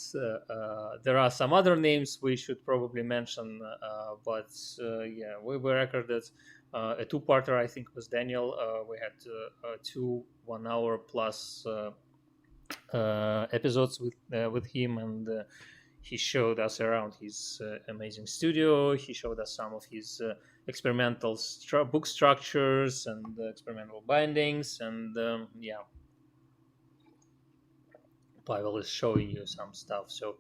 There are some other names we should probably mention, but we recorded a two-parter. I think was Daniel. We had 2 1 hour plus episodes with him, and he showed us around his amazing studio. He showed us some of his experimental book structures and experimental bindings, and Pavel is showing you some stuff. So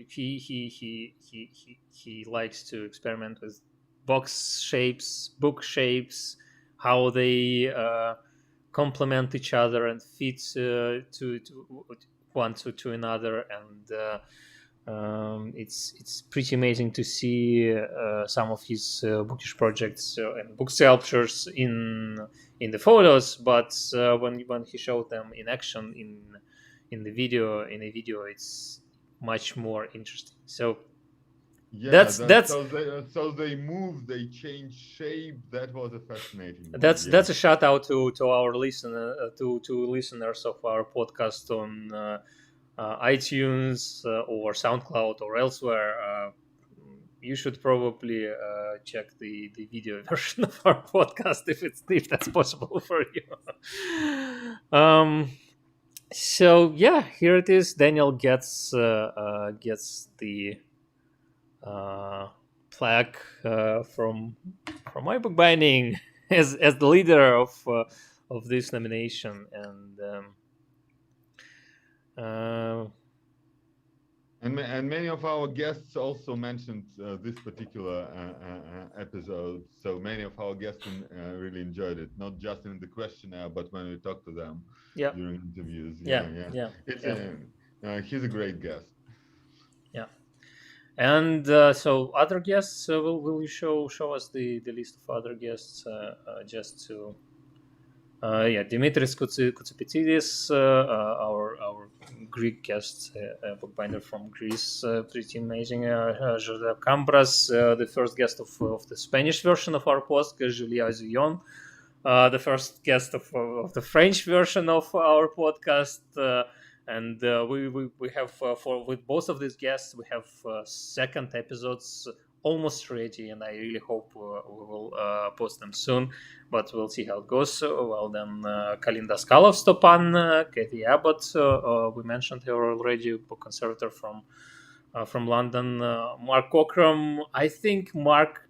he likes to experiment with box shapes, book shapes, how they complement each other and fit to one to another, and it's pretty amazing to see some of his bookish projects and book sculptures in the photos, but when he showed them in action in a video, it's much more interesting. So that's so they move, they change shape. That was a fascinating. That's a shout out to our listener to listeners of our podcast on iTunes or SoundCloud or elsewhere. You should probably check the video version of our podcast if that's possible for you. So here it is. Daniel gets the plaque from iBookBinding as the leader of this nomination, and many of our guests also mentioned this particular episode. So many of our guests really enjoyed it, not just in the questionnaire, but when we talked to them during interviews. He's a great guest. And so other guests, will you show us the list of other guests just to Dimitris Koutsipetsidis, our Greek guest, bookbinder from Greece, pretty amazing. José Cambras, the first guest of the Spanish version of our podcast, Julia Zillon, the first guest of the French version of our podcast. And we have with both of these guests, we have second episodes almost ready, and I really hope we will post them soon. But we'll see how it goes. Kalin Daskalov, Stopan, Kathy Abbott, we mentioned her already, book conservator from London. Mark Cockram. I think Mark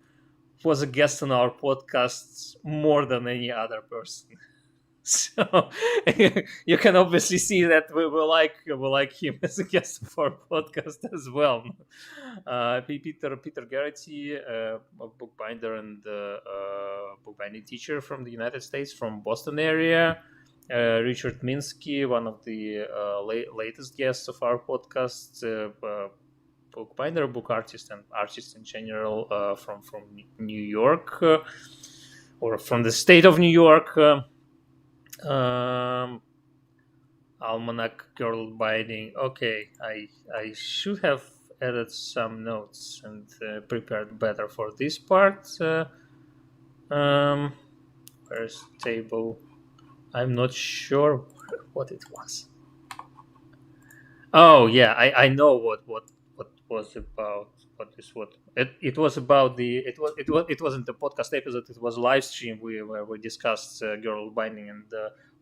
was a guest on our podcast more than any other person. So you can obviously see that we like him as a guest for our podcast as well. Peter Garrity, a bookbinder and bookbinding teacher from the United States, from Boston area. Richard Minsky, one of the latest guests of our podcast, bookbinder, book artist, and artist in general from New York, or from the state of New York. Almanac Girl Binding. Okay, I should have added some notes and prepared better for this part. Where's table? I'm not sure what it was. Oh yeah, I know what was about. It was about it wasn't the podcast episode. It was a live stream where we discussed girl binding, and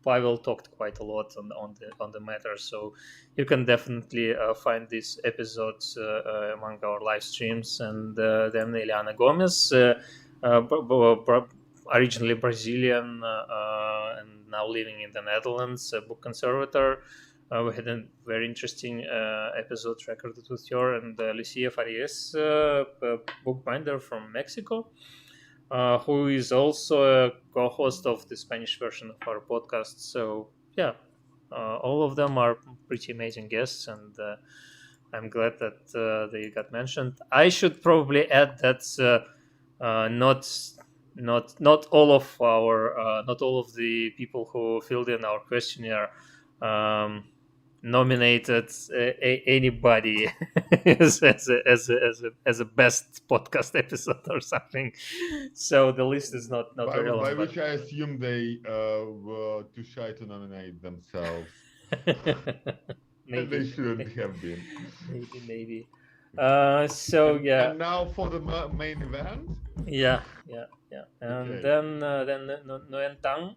Pavel talked quite a lot on the matter. So you can definitely find this episode among our live streams. And then Eliana Gomez, originally Brazilian and now living in the Netherlands, a book conservator. We had a very interesting episode recorded with her, and Alicia Bailey, a bookbinder from Mexico, who is also a co-host of the Spanish version of our podcast. So yeah, all of them are pretty amazing guests, and I'm glad that they got mentioned. I should probably add that not all of the people who filled in our questionnaire nominated anybody as a best podcast episode or something. So the list is not very long. By which I assume they were too shy to nominate themselves. Maybe They shouldn't have been. Maybe. So yeah. And now for the main event. Yeah. And Okay. then Nguyen Tang,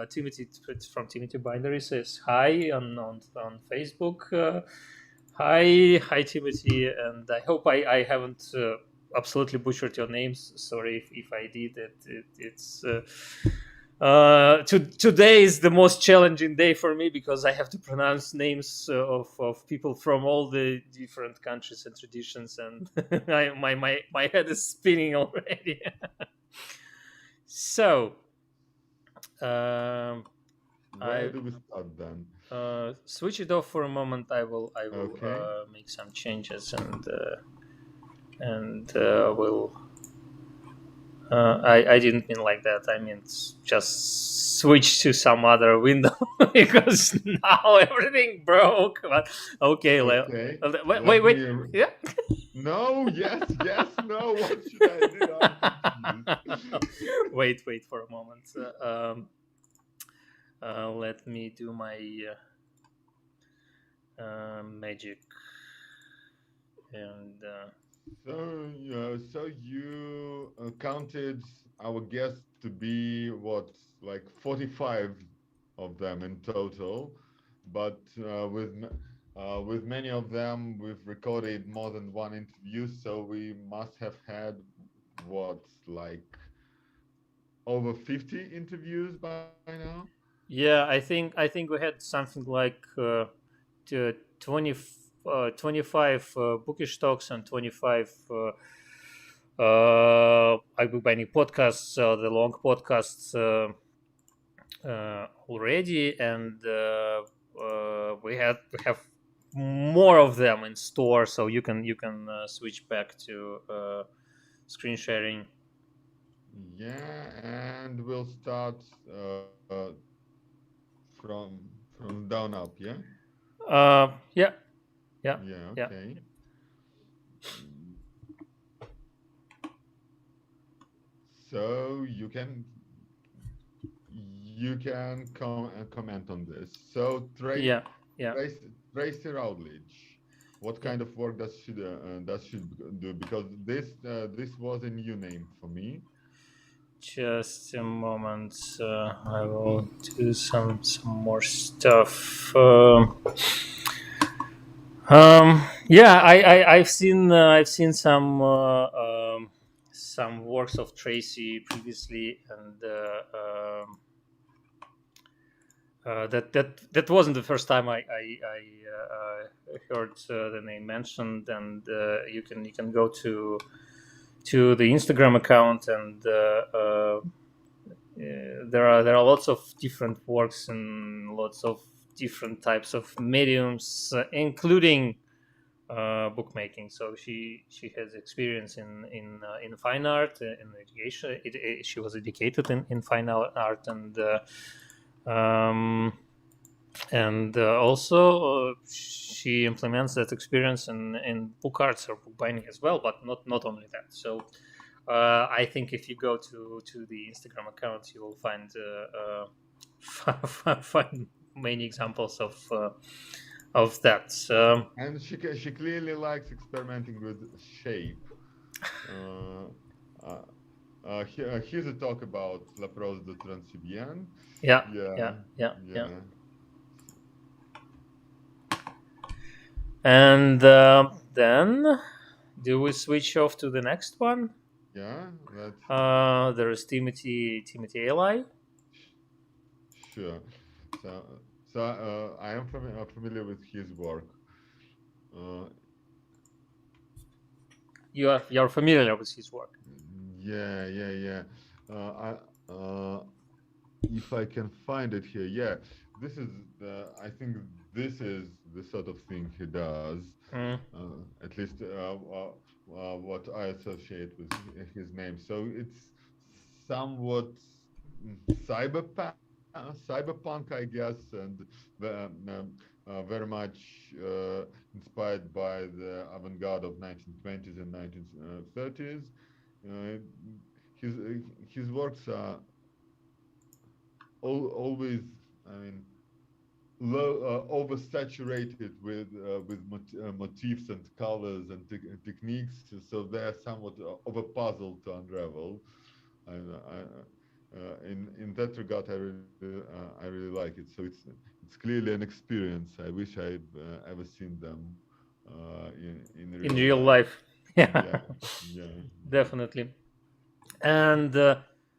Timothy from Timothy Bindery says hi on Facebook. Hi Timothy, and I hope I haven't absolutely butchered your names. Sorry if I did. It's today is the most challenging day for me because I have to pronounce names of people from all the different countries and traditions, and my head is spinning already. So, Where do we start then? Switch it off for a moment. I will Okay. make some changes and will. I didn't mean like that. I mean just switch to some other window because now everything broke. But okay, Okay. wait. Yeah. No. Yes. No. What should I do? I'm confused. Wait for a moment. Let me do my magic and. So you counted our guests to be what, like 45 of them in total, but with many of them we've recorded more than one interview, so we must have had what, like over 50 interviews by now. Yeah, I think we had something like 25 bookish talks and 25 iBookBinding podcasts, the long podcasts already, and we have more of them in store, so you can switch back to screen sharing. Yeah, and we'll start from down up. Yeah. Yeah. Okay. So you can comment on this. So Tracey Rowledge, what kind of work does she do? Because this was a new name for me. Just a moment. I will do some more stuff. Yeah, I've seen some works of Tracey previously, and that wasn't the first time I heard the name mentioned, and you can go to the Instagram account, and there are lots of different works and lots of different types of mediums, including bookmaking. So she has experience in fine art, in education. She was educated in fine art, and also she implements that experience in book arts or bookbinding as well, but not only that. So I think if you go to the Instagram account, you will find many examples of that. And she clearly likes experimenting with shape. Here's a talk about La Prose de Transsibérienne. Yeah. And then, do we switch off to the next one? Yeah, that's There is Timothy Eli. sure. So, I am familiar with his work. You're familiar with his work. Yeah. If I can find it here, yeah, this is I think this is the sort of thing he does. At least what I associate with his name. So it's somewhat cyberpunk, cyberpunk, I guess, and very much inspired by the avant-garde of 1920s and 1930s. Uh, his his works are always, I mean, oversaturated with motifs and colors and techniques, so they're somewhat of a puzzle to unravel. And in that regard, I really like it. So it's clearly an experience. I wish I'd ever seen them in real life. life. Yeah, Yeah. definitely. And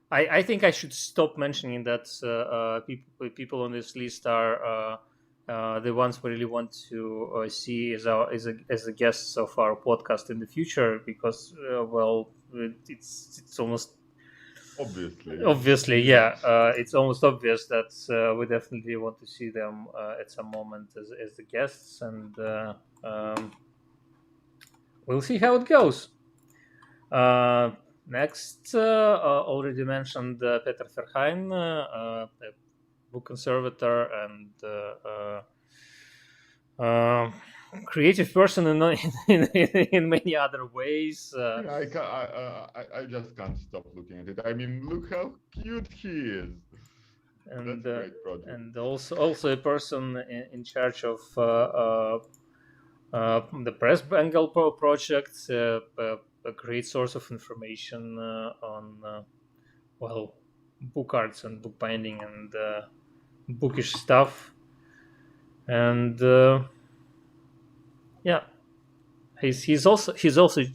I think I should stop mentioning that people on this list are the ones we really want to see as the guests of our podcast in the future, because it's almost obviously it's almost obvious that we definitely want to see them at some moment as the guests, and we'll see how it goes. Next, already mentioned Peter Verheyen, a book conservator and creative person in many other ways. I just can't stop looking at it. I mean, look how cute he is. And that's a great project. And also a person in charge of the Press Bengal project, a great source of information on book arts and book binding and bookish stuff. And yeah, he's also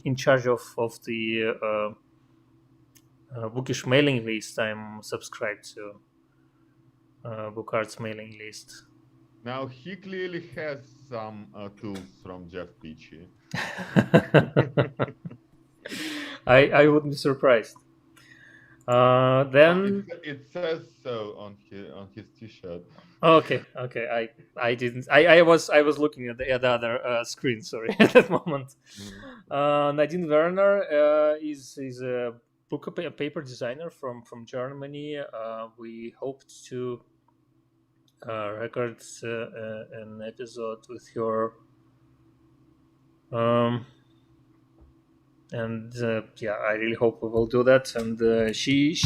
in charge of the bookish mailing list. I'm subscribed to book arts mailing list. Now he clearly has some tools from Jeff Peachey. I wouldn't be surprised. Then it says so on his T-shirt. Okay. I didn't. I was looking at the other screen. Sorry, at that moment. Nadine Werner is a paper designer from Germany. We hoped to record an episode with her. And I really hope we will do that. And she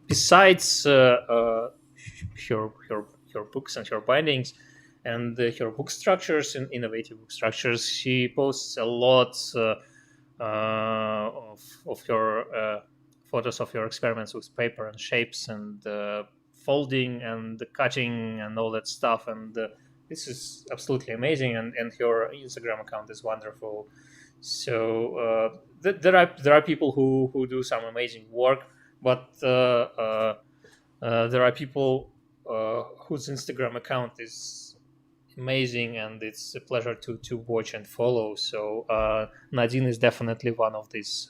besides her books and her bindings and her book structures and innovative book structures, she posts a lot of her photos of her experiments with paper and shapes and folding and cutting and all that stuff. And this is absolutely amazing. And her Instagram account is wonderful. So there are people who do some amazing work, but there are people whose Instagram account is amazing, and it's a pleasure to watch and follow. So Nadine is definitely one of these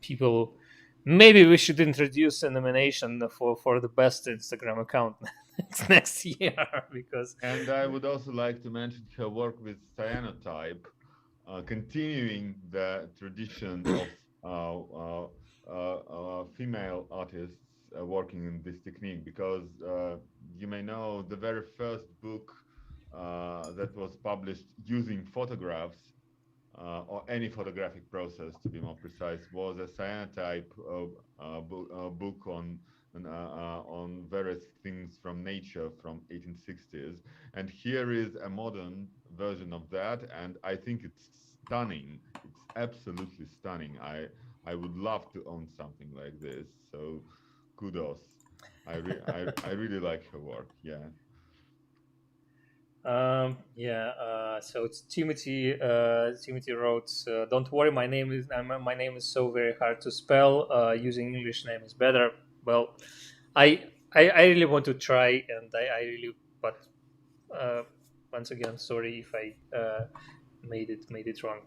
people. Maybe we should introduce a nomination for the best Instagram account next year, because. And I would also like to mention her work with cyanotype. Continuing the tradition of female artists working in this technique, because you may know the very first book that was published using photographs or any photographic process, to be more precise, was a cyanotype book on various things from nature from 1860s. And here is a modern version of that, and I think it's stunning. It's absolutely stunning. I would love to own something like this. So kudos. I really like her work. Yeah. So it's Timothy. Timothy wrote, "Don't worry, my name is so very hard to spell. Using English name is better." Well, I really want to try, and I really, but once again, sorry if I made it wrong.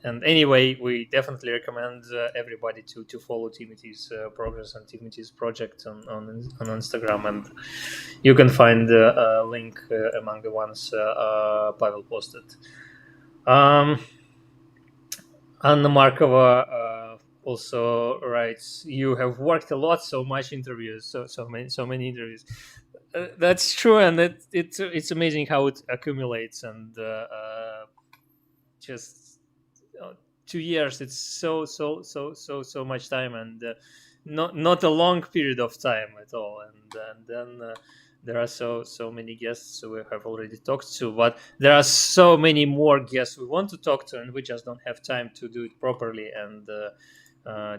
And anyway, we definitely recommend everybody to follow Timothy's progress and Timothy's project on Instagram, and you can find a link among the ones Pavel posted. Anna Markova also writes, "You have worked a lot, so much interviews, so many interviews." That's true, and it's amazing how it accumulates, and just 2 years. It's so much time, and not a long period of time at all. And then there are so many guests we have already talked to, but there are so many more guests we want to talk to, and we just don't have time to do it properly and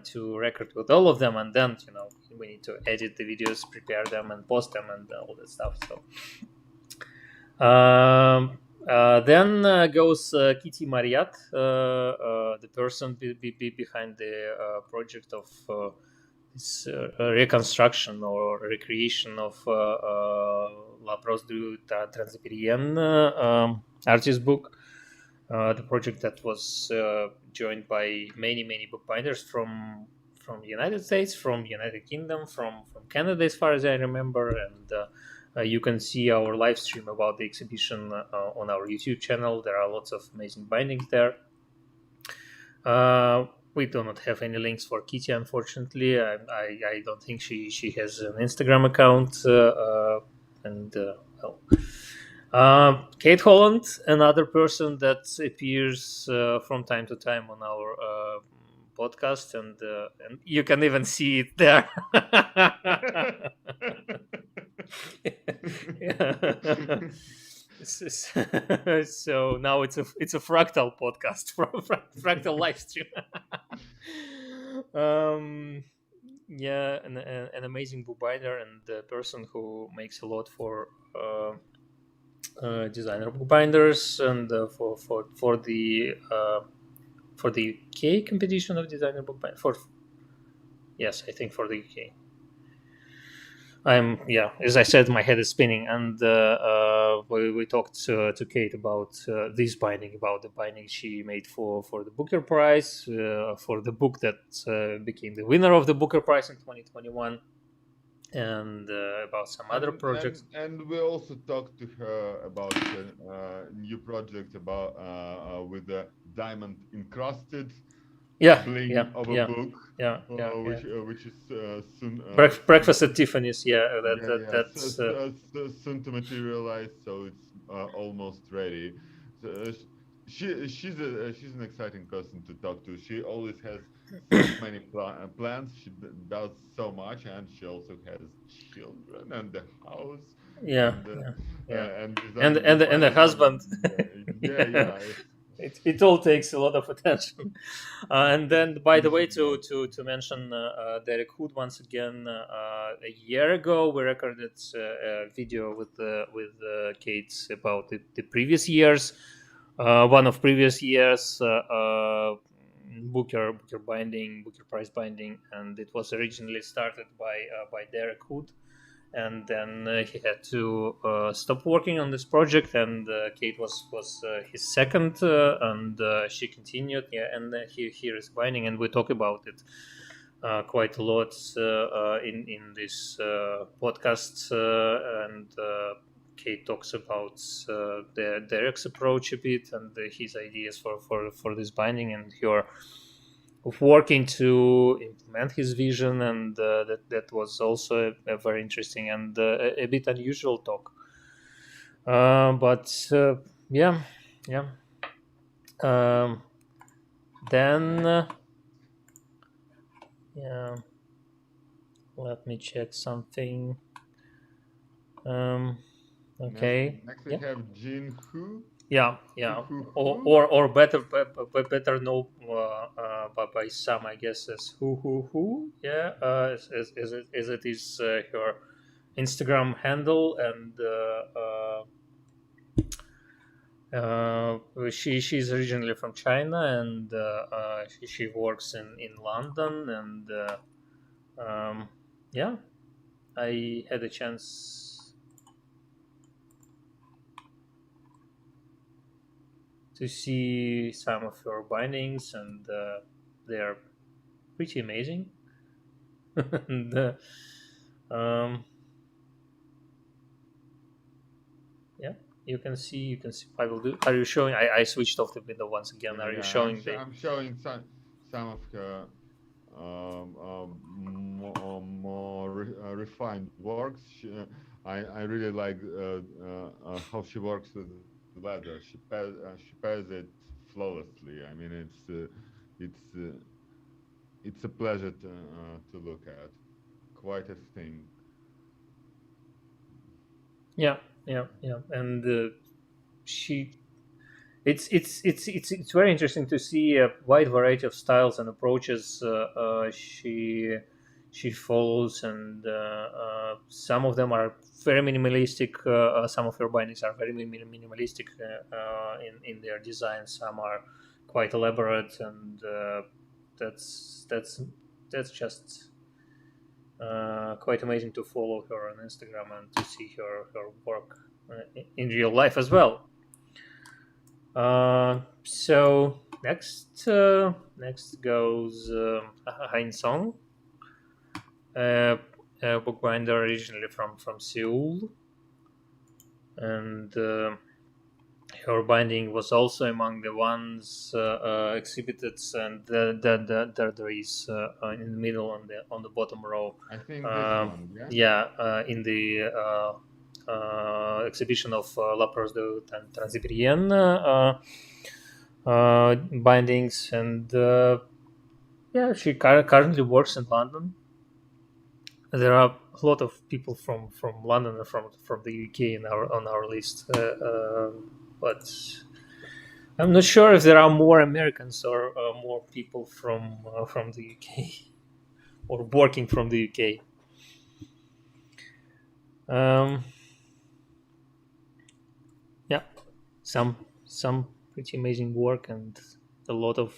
to record with all of them. And then we need to edit the videos, prepare them, and post them, and all that stuff. So. Then goes Kitty Maryatt, the person behind the project of this reconstruction or recreation of La Prose du Transsibérien artist book. The project that was joined by many bookbinders from the United States, from United Kingdom, from Canada, as far as I remember, and you can see our live stream about the exhibition on our YouTube channel. There are lots of amazing bindings there. We do not have any links for Kitty, unfortunately. I don't think she has an Instagram account. Kate Holland, another person that appears from time to time on our podcast, and you can even see it there. So now it's a fractal podcast, fractal live stream. An amazing bookbinder and a person who makes a lot for designer bookbinders and for the UK competition of designer bookbinder. Yes, I think for the UK. As I said, my head is spinning, and we talked to Kate about this binding, about the binding she made for the Booker Prize, for the book that became the winner of the Booker Prize in 2021, and about some other projects. And we also talked to her about a new project about with the diamond encrusted. Bling of a book, which is soon Breakfast at Tiffany's. That's soon to materialize. So it's almost ready. So, she's an exciting person to talk to. She always has so many plans. She does so much, and she also has children and the house. And the husband. It all takes a lot of attention. And then, by the way, to mention Derek Hood once again, a year ago we recorded a video with Kate about the previous years, one of previous years Booker Prize binding, and it was originally started by Derek Hood. And then he had to stop working on this project, and Kate was his second, and she continued. And here is binding, and we talk about it quite a lot in this podcast. And Kate talks about Derek's approach a bit and his ideas for this binding, and her working to implement his vision, and that was also a very interesting and a bit unusual talk. Let me check something. Okay. Next we have Jin Hu. Or better known by some, I guess, as Huhu Hu. As it is her Instagram handle, and she's originally from China, and she works in London, and yeah, I had a chance to see some of her bindings, and they are pretty amazing. And yeah, you can see. I will do. Are you showing? I switched off the window once again. Are you showing I'm showing some of her more refined works. I really like how she works with leather. She pairs it flawlessly. I mean, it's a pleasure to look at. Quite a thing. Yeah, and it's very interesting to see a wide variety of styles and approaches she follows, and some of them are very minimalistic. Some of her bindings are very minimalistic in their design. Some are quite elaborate, and that's just quite amazing to follow her on Instagram and to see her work in real life as well. So next goes Haein Song, a bookbinder originally from Seoul, and her binding was also among the ones exhibited, and there is in the middle on the bottom row. I think this one, in the exhibition of Lapros de Transibrien bindings, and she currently works in London. There are a lot of people from London and from the UK on our list, but I'm not sure if there are more Americans or more people from the UK or working from the UK. Some pretty amazing work and a lot of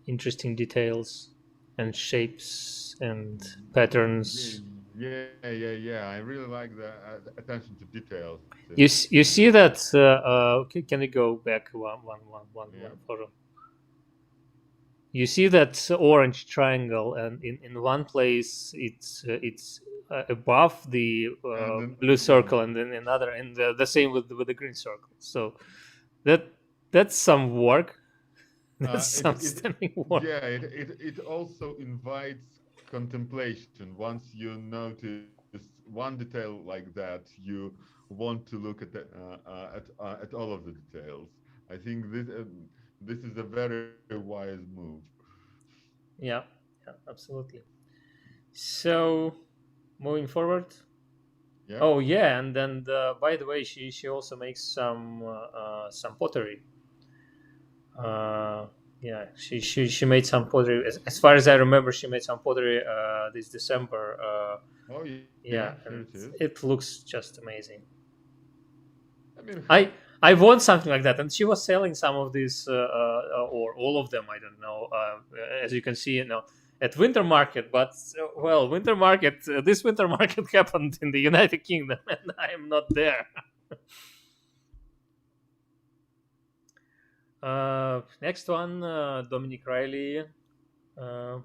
interesting details and shapes and patterns. Yeah. I really like the attention to details. You see that? Can you go back one photo? You see that orange triangle, and in one place it's above the blue circle, and then another, and the same with the green circle. So that's some work. That's some standing work. Yeah, it also invites contemplation. Once you notice one detail like that, you want to look at all of the details. I think this is a very wise move. Yeah, absolutely. So, moving forward. Yeah. Oh yeah, and then by the way, she also makes some pottery. She made some pottery. As far as I remember, she made some pottery this December. Oh yeah, sure it is. It looks just amazing. I mean, I want something like that, and she was selling some of these or all of them. I don't know. As you can see, at Winter Market, but Winter Market. This Winter Market happened in the United Kingdom, and I am not there. Next one, Dominic Riley. I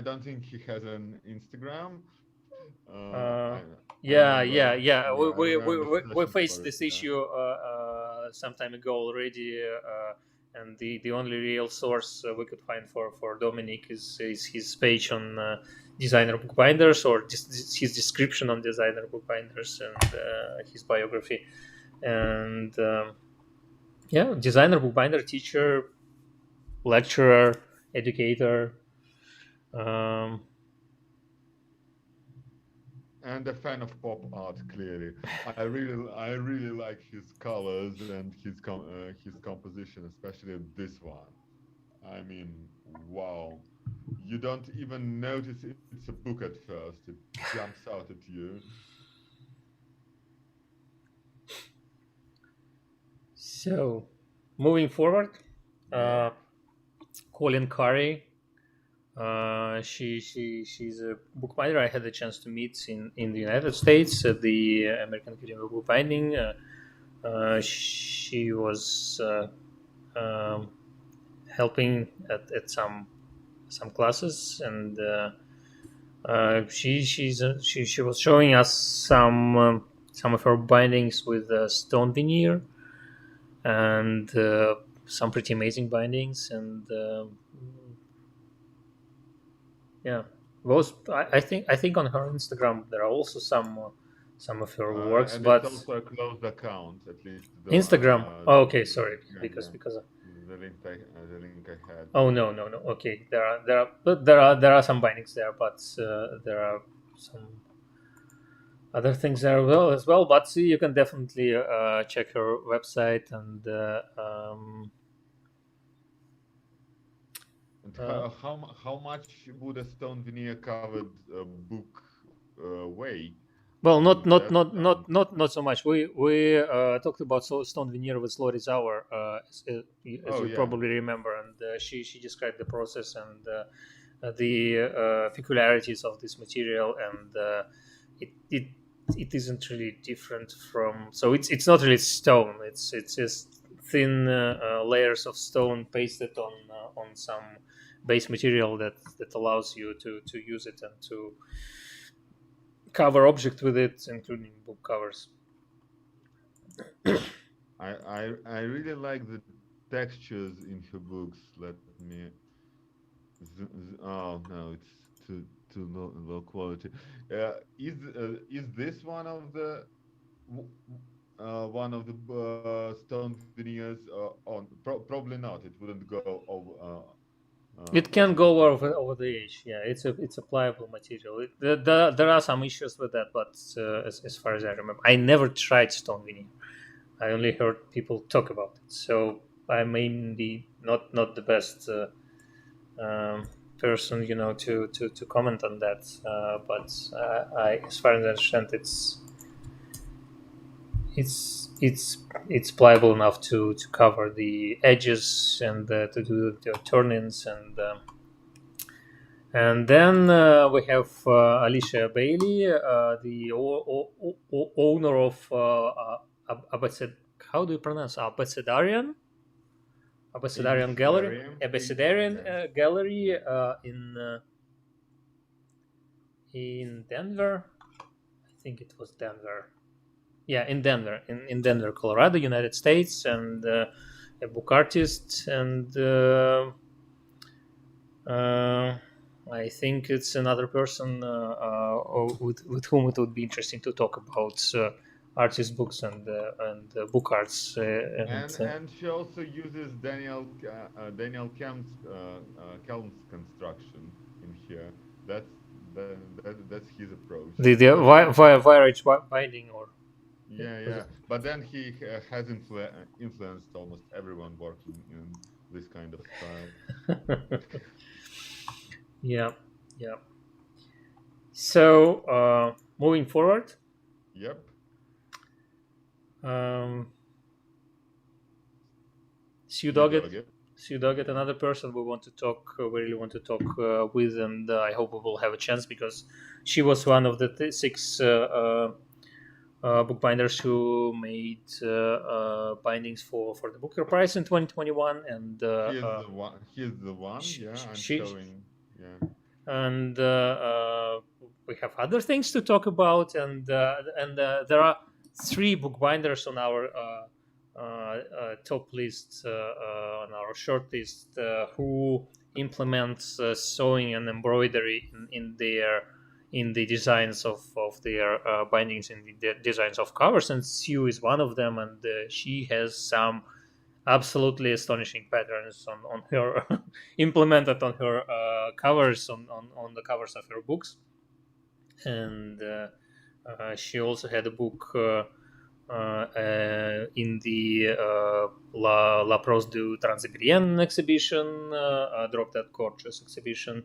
don't think he has an Instagram. We faced this issue some time ago already, and the only real source we could find for Dominic is his page on Designer Bookbinders, or his description on Designer Bookbinders, and his biography. And Designer Bookbinder, teacher, lecturer, educator. And a fan of pop art, clearly. I really like his colors and his composition, especially this one. I mean, wow. you don't even notice it's a book at first. It jumps out at you. So, moving forward, Coleen Curry. She's a bookbinder I had the chance to meet in the United States at the American Academy of Bookbinding. She was helping at some classes, and she was showing us some of her bindings with stone veneer, and some pretty amazing bindings, and yeah, those I think on her Instagram there are also some of her works, and but it's also a closed account, at least. Instagram. Oh, okay, sorry, because the link I had. Oh no. Okay, there are some bindings there, but there are some other things there as well. But you can definitely check her website and. How much would a stone veneer covered book weigh? Well, not so much. We talked about stone veneer with Lori Zauer, as you probably remember, and she described the process and the peculiarities of this material, and it isn't really different from. So it's not really stone. It's just thin layers of stone pasted on some base material that allows you to use it and to cover object with it, including book covers. I really like the textures in her books. Let me. Oh no, it's too low quality. Is this one of the stone veneers? Probably not. It wouldn't go over. It can go over the edge. Yeah, it's a pliable material. There are some issues with that, but as far as I remember, I never tried stone veneer. I only heard people talk about it, so I may be not the best person, to comment on that. But I, as far as I understand, it's pliable enough to cover the edges and to do the turn-ins, and then we have Alicia Bailey, the owner of how do you pronounce Abecedarian Gallery, Gallery in Denver. I think it was Denver. Yeah, in Denver, in Denver, Colorado, United States, and a book artist, and I think it's another person with whom it would be interesting to talk about artist books and book arts. And she also uses Daniel Kelm's construction in here. That's his approach. The via binding or. Yeah. But then he has influenced almost everyone working in this kind of style. Yeah. So moving forward. Yep. Sue Doggett, another person we really want to talk with, and I hope we will have a chance, because she was one of the 6 bookbinders who made bindings for the Booker Prize in 2021, and he's the one. Yeah, I'm showing. Yeah, and we have other things to talk about, and there are 3 bookbinders on our top list, on our short list, who implements sewing and embroidery in the designs of their bindings, in the designs of covers, and Sue is one of them, and she has some absolutely astonishing patterns on her implemented on her covers, on the covers of her books. And she also had a book in the La Prose du Transsibérien exhibition, Drop That Gorgeous exhibition.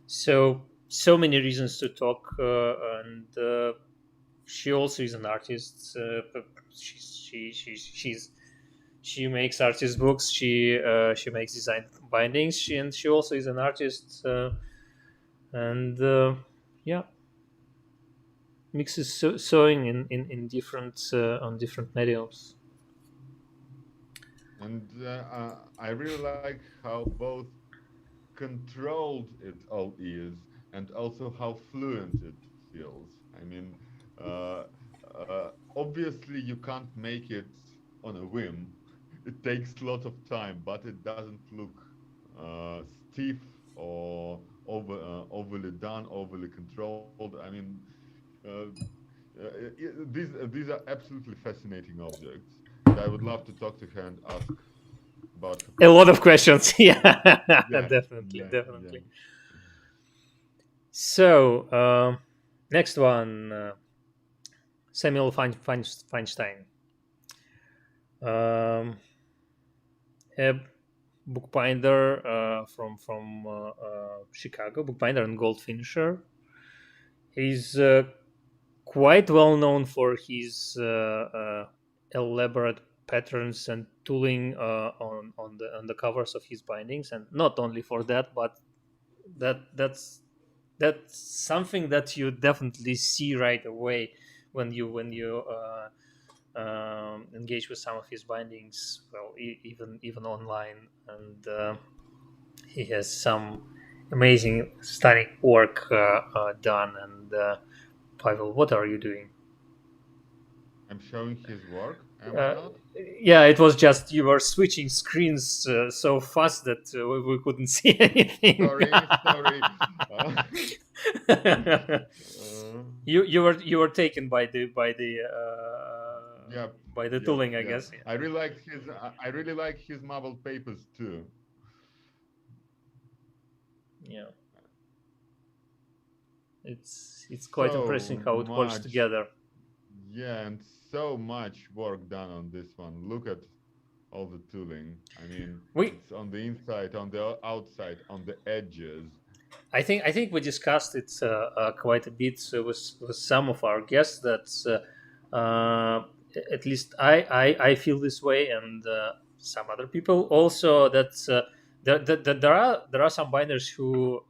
So many reasons to talk, and she also is an artist. She makes artist books. She makes design bindings. She also is an artist, and yeah, mixes sewing in different on different mediums. And I really like how both controlled it all is, and also how fluent it feels. I mean, obviously you can't make it on a whim. It takes a lot of time, but it doesn't look stiff or overly done, overly controlled. I mean, these are absolutely fascinating objects. And I would love to talk to her and ask about a lot of questions. Yeah, definitely. Yeah. So next one, Samuel Feinstein, a bookbinder from Chicago, bookbinder and gold finisher. He's quite well known for his elaborate patterns and tooling on the covers of his bindings, and not only for that, but that's something that you definitely see right away when you engage with some of his bindings. Well, even online, and he has some amazing, stunning work done. And Pavel, what are you doing? I'm showing his work. Am I not? Yeah, it was just you were switching screens so fast that we couldn't see anything. Sorry. You were taken by the tooling, I guess. I really like his marbled papers too. Yeah, it's quite impressive how it works together. Yeah, and so much work done on this one. Look at all the tooling. I mean, it's on the inside, on the outside, on the edges. I think we discussed it quite a bit with some of our guests. That at least I feel this way, and some other people also. That there are some binders who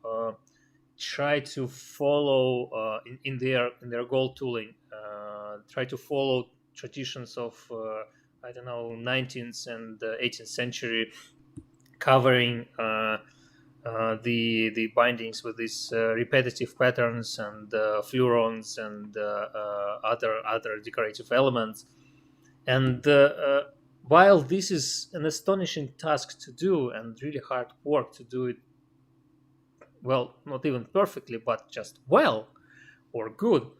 try to follow in their gold tooling, try to follow traditions of 19th and 18th century, covering the bindings with these repetitive patterns and fleurons and other decorative elements. And while this is an astonishing task to do and really hard work to do it, well, not even perfectly, but just well or good,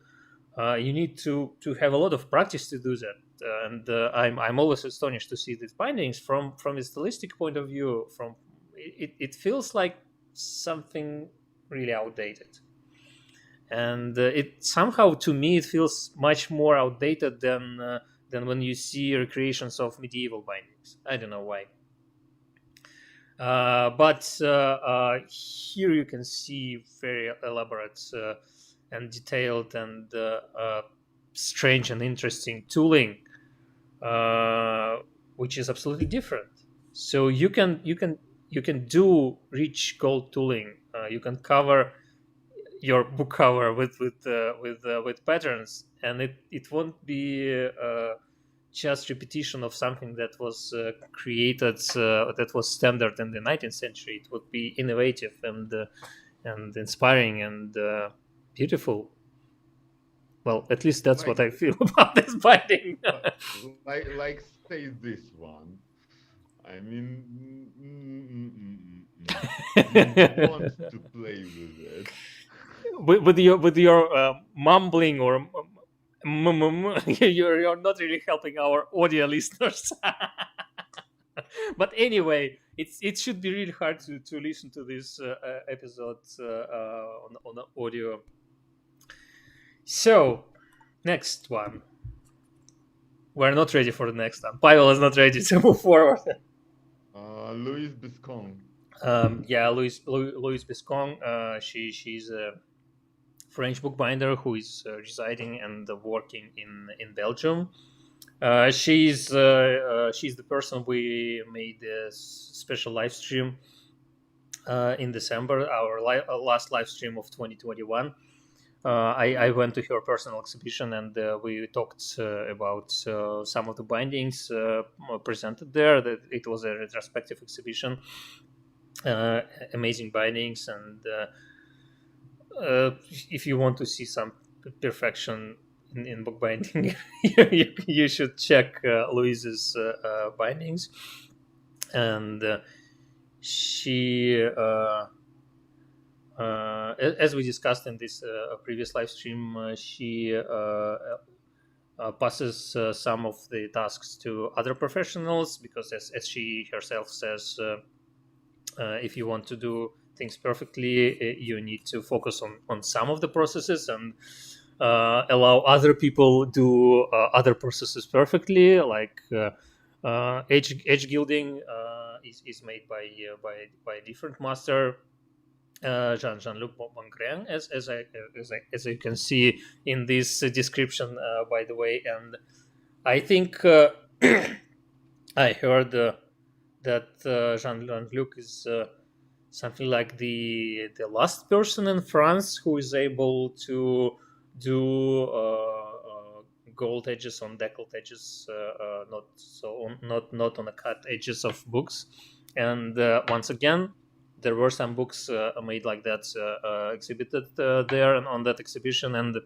you need to have a lot of practice to do that. And I'm always astonished to see these bindings from a stylistic point of view. From it feels like something really outdated, and it somehow, to me, it feels much more outdated than when you see recreations of medieval bindings. I don't know why. But here you can see very elaborate and detailed and strange and interesting tooling, which is absolutely different. So you can do rich gold tooling. You can cover your book cover with patterns, and it won't be just repetition of something that was created that was standard in the 19th century. It would be innovative and inspiring and beautiful. Well, at least that's what I feel about this binding. like say this one. I mean, you want to play with it. With your mumbling or you're not really helping our audio listeners. But anyway, it should be really hard to listen to this episode on audio. So, next one. We're not ready for the next one. Pavel is not ready to move forward. Louise Bescond. Louise Bescond. She's a French bookbinder who is residing and working in Belgium. She's the person we made a special live stream in December, our last live stream of 2021. I went to her personal exhibition and we talked about some of the bindings presented there. That it was a retrospective exhibition, amazing bindings, and if you want to see some perfection in bookbinding, you should check Louise's bindings. And she, as we discussed in this previous live stream, she passes some of the tasks to other professionals because, as she herself says, if you want to do things perfectly, you need to focus on some of the processes and allow other people do other processes perfectly. Like edge gilding is made by a different master, Jean-Luc Bongrand, as you can see in this description, by the way. And I think I heard that Jean-Luc is something like the last person in France who is able to do gold edges on deckled edges, not on the cut edges of books. And once again, there were some books made like that exhibited there and on that exhibition, and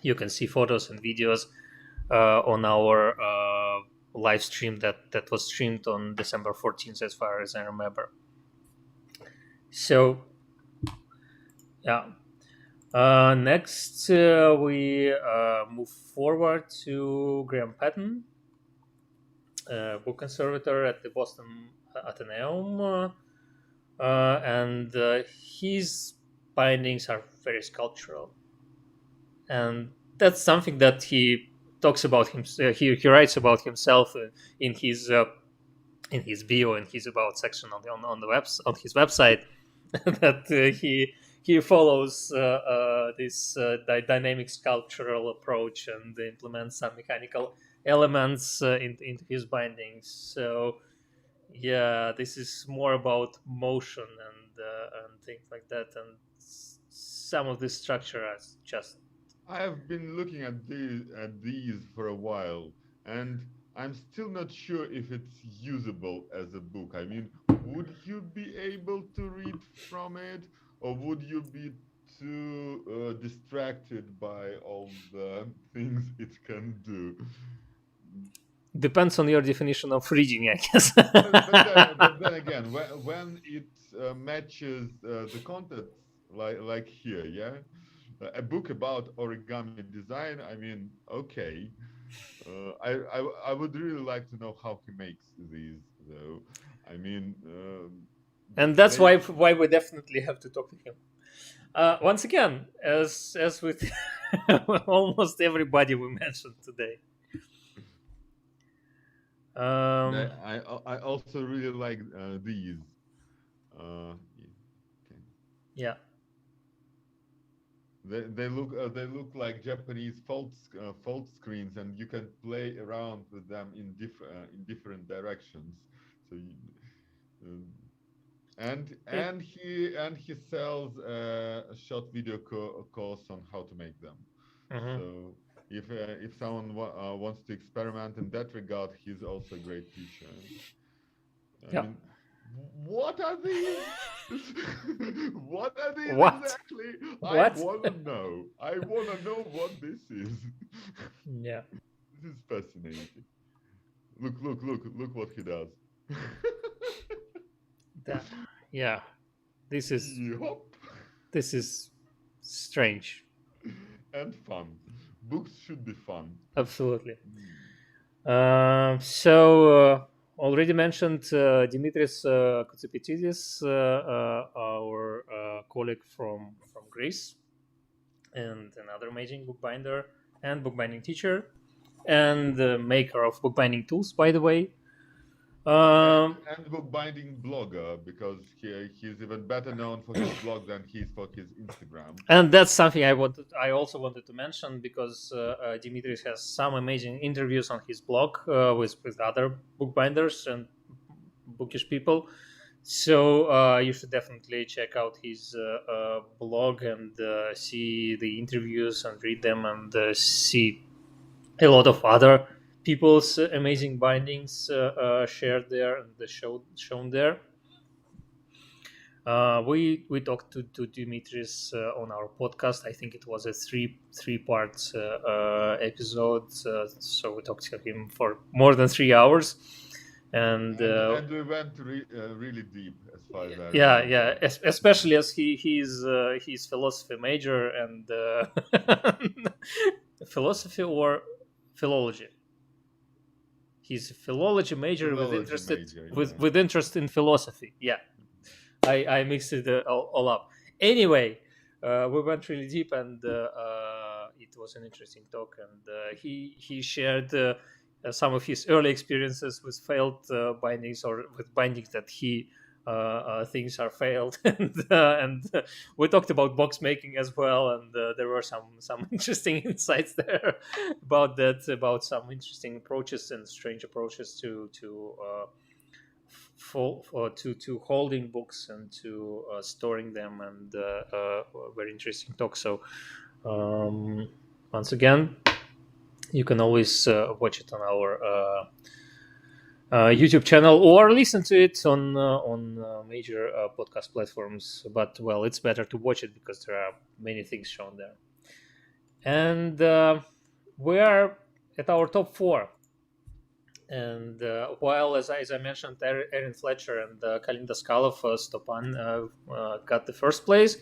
you can see photos and videos on our live stream that was streamed on December 14th, as far as I remember. So, yeah. Next, we move forward to Graham Patten, book conservator at the Boston Athenaeum, and his bindings are very sculptural, and that's something that he talks about. He writes about himself in his bio and his about section on his website that he follows this dynamic sculptural approach and implements some mechanical elements into his bindings. So yeah, this is more about motion and things like that, and some of the structure is just. I have been looking at these for a while, and I'm still not sure if it's usable as a book. I mean, would you be able to read from it, or would you be too distracted by all the things it can do? Depends on your definition of reading, I guess. but then again, when it matches the content, like here, yeah, a book about origami design. I mean, okay, I would really like to know how he makes these, though. I mean, and that's why we definitely have to talk to him. Once again, as with almost everybody we mentioned today. I also really like these. Okay. Yeah. They look like Japanese fold screens, and you can play around with them in different directions. So, and he sells a short video course on how to make them. Mm-hmm. So if someone wants to experiment in that regard, he's also a great teacher. I mean, what are these? What are these exactly? What? I want to know. I want to know what this is. Yeah. This is fascinating. Look what he does. Yeah. This is. Yep. This is strange. And fun. Books should be fun. Absolutely. So already mentioned Dimitris Koutsipetsidis, our colleague from Greece, and another amazing bookbinder and bookbinding teacher. and the maker of bookbinding tools, by the way. And bookbinding blogger, because he's even better known for his blog than he is for his Instagram. And that's something I also wanted to mention, because Dimitris has some amazing interviews on his blog with other bookbinders and bookish people. So you should definitely check out his blog and see the interviews and read them, and see a lot of other people's amazing bindings shared there and shown there. We talked to Dimitris on our podcast. I think it was a three part episode. So we talked to him for more than 3 hours, and we went really deep as far as yeah. Especially as he's philosophy major and philosophy or philology. He's a philology major with interest in philosophy. Yeah, I mixed it all up. Anyway, we went really deep, and it was an interesting talk. And he shared some of his early experiences with failed bindings, or with bindings that he things are failed, and we talked about box making as well, and there were some interesting insights there about that, about some interesting approaches and strange approaches to holding books and to storing them, and very interesting talk. So once again, you can always watch it on our YouTube channel, or listen to it on major podcast platforms. But well, it's better to watch it because there are many things shown there. And we are at our top 4. And while, as I mentioned, Erin Fletcher and Kalin Daskalov, Stopan, got the first place,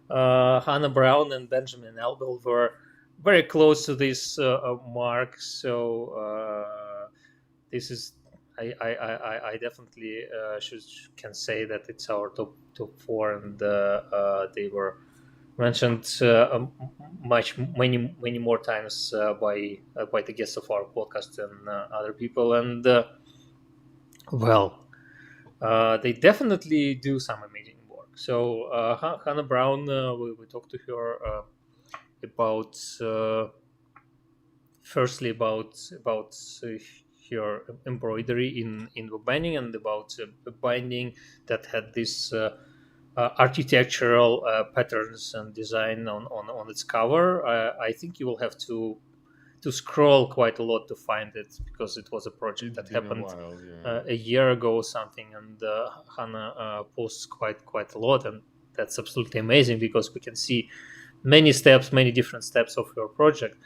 Hannah Brown and Benjamin Elbel were very close to this mark. So this is, I definitely can say that it's our top 4, and they were mentioned many more times by the guests of our podcast and other people. And they definitely do some amazing work. So Hannah Brown, we talked to her about firstly about her embroidery in bookbinding, and about binding that had this architectural patterns and design on its cover. I think you will have to scroll quite a lot to find it, because it was a project that happened a year ago or something, and Hannah posts quite a lot, and that's absolutely amazing, because we can see many different steps of her project.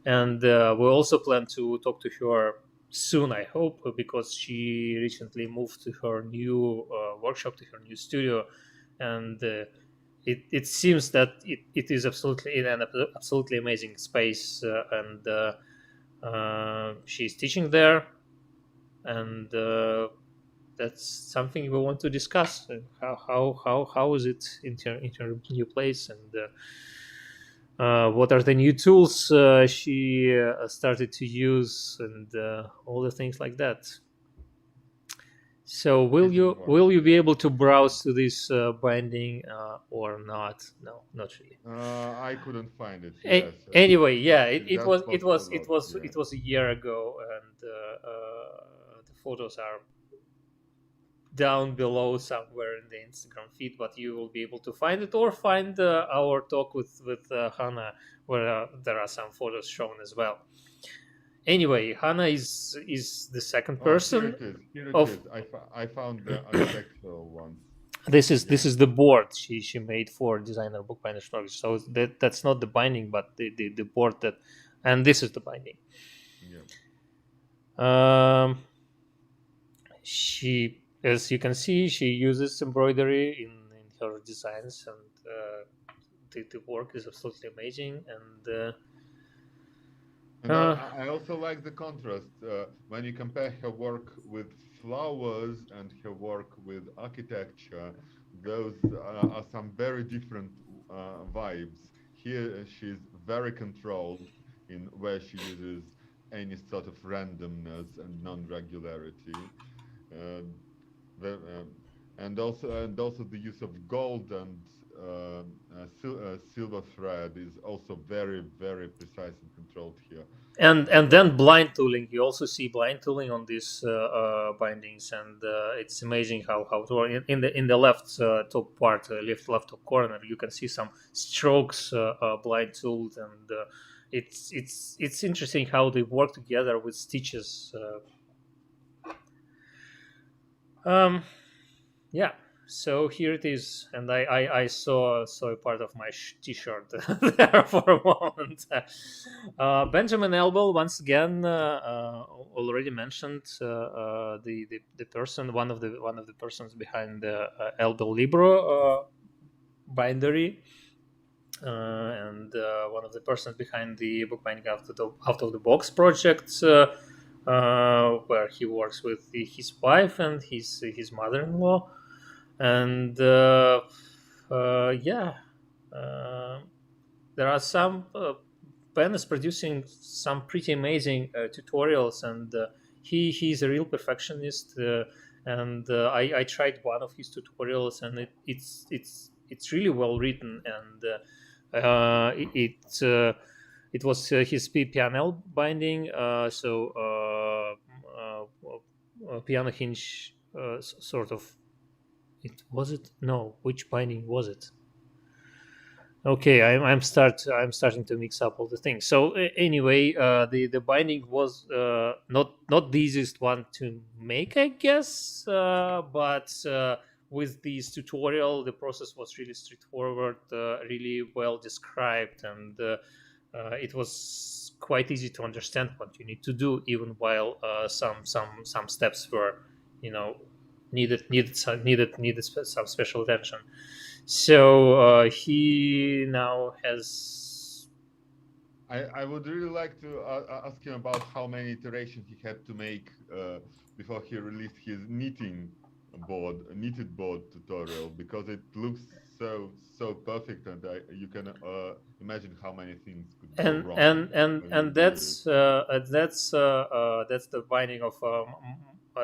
And we also plan to talk to her soon, I hope, because she recently moved to her new workshop, to her new studio, and it seems that it is absolutely in an absolutely amazing space, and she's teaching there, and that's something we want to discuss. How is it in her new place, and what are the new tools she started to use, and all the things like that. So will you be able to browse to this binding or not? No, not really. I couldn't find it. Yes. Anyway, yeah, it was a year ago, and the photos are down below somewhere in the Instagram feed, but you will be able to find it, or find our talk with Hannah, where there are some photos shown as well. Anyway, Hannah is the second person. Here it is. I found the architectural one. This is the board she made for designer bookbinder structure. So that's not the binding, but the board that, and this is the binding. Yeah. She, as you can see, she uses embroidery in her designs, and the work is absolutely amazing. And I also like the contrast when you compare her work with flowers and her work with architecture. Those are some very different vibes. Here she's very controlled in where she uses any sort of randomness and non-regularity. Uh, and also the use of gold and silver thread is also very, very precise and controlled here. And then blind tooling. You also see blind tooling on these bindings, and it's amazing how in the left top part, left top corner, you can see some strokes blind tooled, and it's interesting how they work together with stitches. Yeah. So here it is, and I saw a part of my T-shirt there for a moment. Benjamin Elbel, once again, already mentioned, the person, one of the persons behind the Elbel Libro bindery, and one of the persons behind the bookbinding out of the box project, where he works with his wife and his mother-in-law. And there are some Ben is producing some pretty amazing tutorials, and he's a real perfectionist. And I tried one of his tutorials, and it's really well written, and it was his piano binding, piano hinge sort of. Which binding was it? Okay, I'm starting to mix up all the things. So anyway, the binding was not the easiest one to make, I guess, but with this tutorial, the process was really straightforward, really well described, and it was quite easy to understand what you need to do, even while some steps were, needed some special attention. So he now has. I would really like to ask him about how many iterations he had to make before he released his knitted board tutorial, because it looks so perfect, and you can imagine how many things could go wrong. And that's the binding of.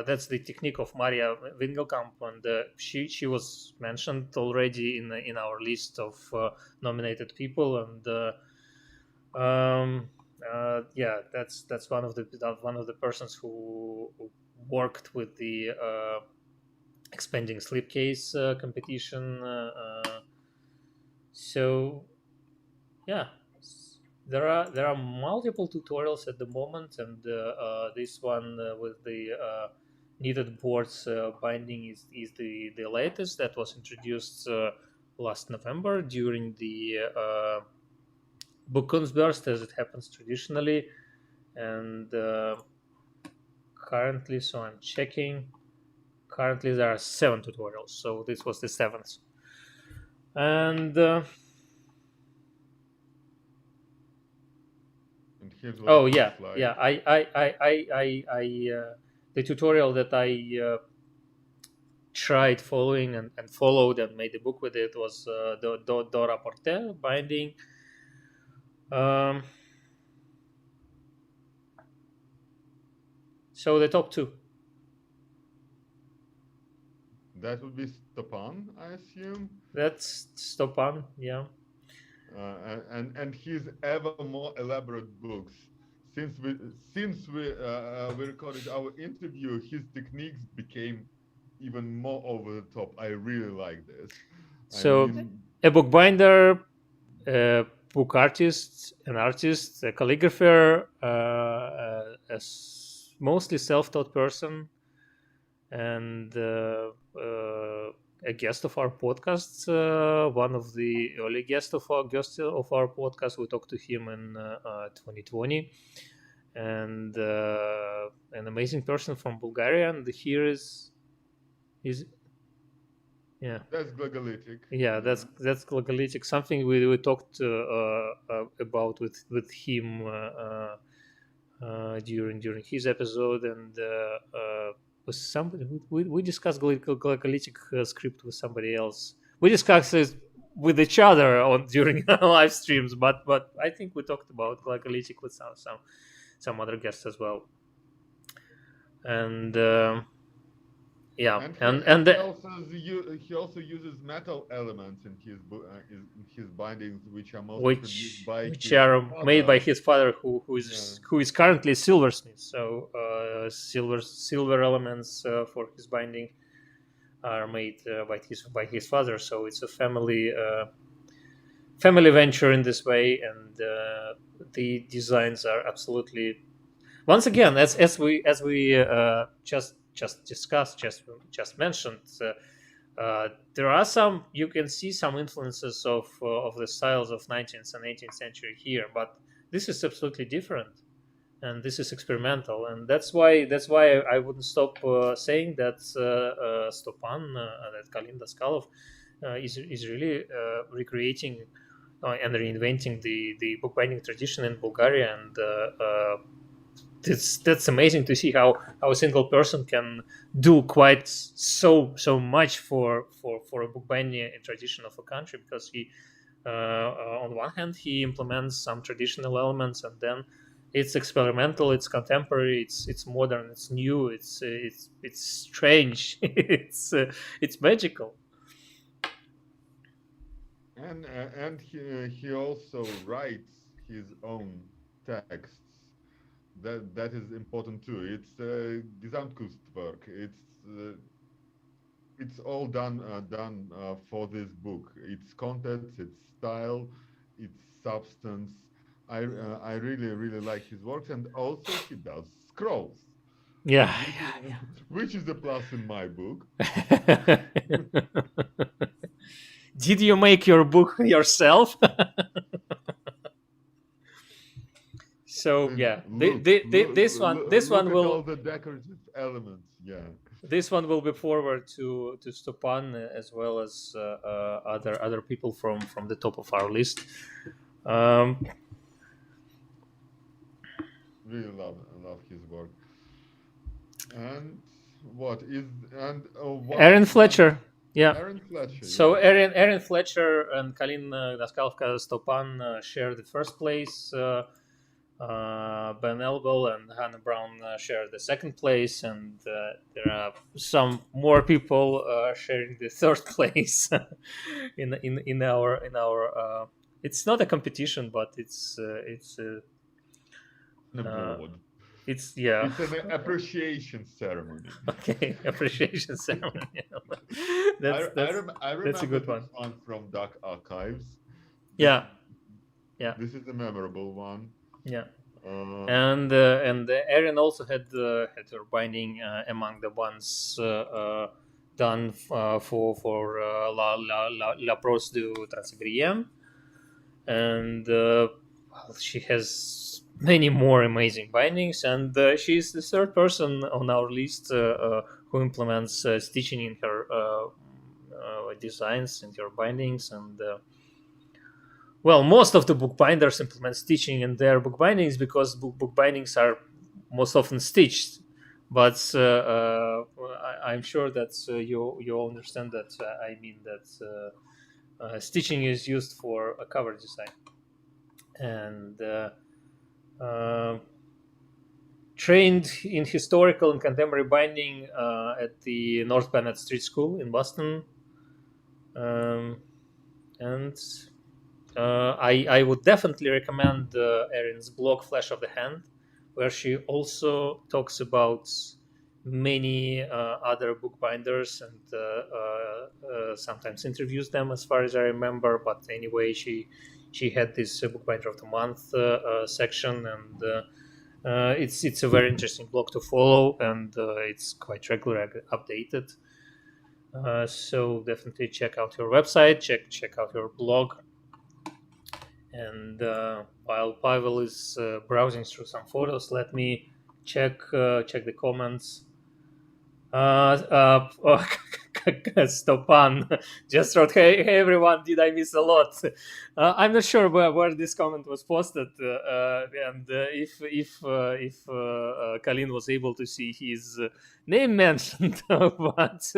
That's the technique of Maryatt Winkelkamp, and she was mentioned already in our list of nominated people, and that's one of the persons who worked with the expanding slipcase competition. So yeah, there are multiple tutorials at the moment, and this one with the knitted boards binding is the latest that was introduced last November during the Boekkunstbeurs, as it happens traditionally. And currently, so I'm checking. Currently, there are 7 tutorials, so this was the 7th. And the tutorial that I tried following and followed and made a book with it was the Dora Porter binding. So the top 2. That would be Stepan, I assume. That's Stepan, yeah. And his ever more elaborate books. Since we recorded our interview, his techniques became even more over the top. I really like this. A bookbinder, a book artist, an artist, a calligrapher, a mostly self-taught person, and a guest of our podcast, one of the early guests of our podcast. We talked to him in 2020, and an amazing person from Bulgaria. And here is that's Glagolitic. Yeah, that's Glagolitic. Something we talked about with him during his episode, and with somebody we discussed Glagolitic script with somebody else. We discussed it with each other during live streams, but I think we talked about Glagolitic with some other guests as well. And yeah, and he also uses metal elements in his bindings, which are mostly produced by made by his father, who is currently a silversmith. So silver elements for his binding are made by his father. So it's a family venture in this way, and the designs are absolutely, once again, as we just discussed, just mentioned, there are some, you can see some influences of the styles of 19th and 18th century here, but this is absolutely different, and this is experimental, and that's why I wouldn't stop saying that Stopan, that Kalin Daskalov is really recreating and reinventing the bookbinding tradition in Bulgaria, and that's amazing to see how a single person can do quite so much for a bookbinding tradition of a country, because he on one hand he implements some traditional elements, and then it's experimental, it's contemporary, it's modern, it's new, it's strange, it's magical. And he also writes his own texts. That is important too. It's Gesamtkunstwerk. It's all done for this book. Its contents, its style, its substance. I really like his works, and also he does scrolls. Yeah. Which is a plus in my book. Did you make your book yourself? So yeah, this one will all the decorative elements. Yeah, this one will be forward to Stopan, as well as other people from the top of our list. Really love his work. And Erin Fletcher. Yeah. Erin Fletcher. So yeah. Erin Fletcher and Kalin Daskalov Stopan share the first place. Ben Elbel and Hannah Brown share the second place, and there are some more people sharing the third place in our. It's not a competition, but it's an award. It's an appreciation ceremony. Okay, appreciation ceremony. That's a good one. From Duck Archives. Yeah. This is a memorable one. Yeah. And Erin also had her binding among the ones done for La Prose du Transsibérien, and she has many more amazing bindings, and she's the third person on our list who implements stitching in her designs and her bindings, and well, most of the bookbinders implement stitching in their bookbindings because bookbindings are most often stitched. But I'm sure that you all understand that I mean that stitching is used for a cover design. And trained in historical and contemporary binding at the North Bennett Street School in Boston, and I would definitely recommend Erin's blog Flash of the Hand, where she also talks about many other bookbinders and sometimes interviews them, as far as I remember. But anyway, she had this Bookbinder of the Month section, and it's a very interesting blog to follow, and it's quite regularly updated. So definitely check out your website, check out your blog. And while Pavel is browsing through some photos, let me check the comments. Stopan just wrote, "Hey everyone, did I miss a lot?" I'm not sure where this comment was posted, and if Kalin was able to see his name mentioned, but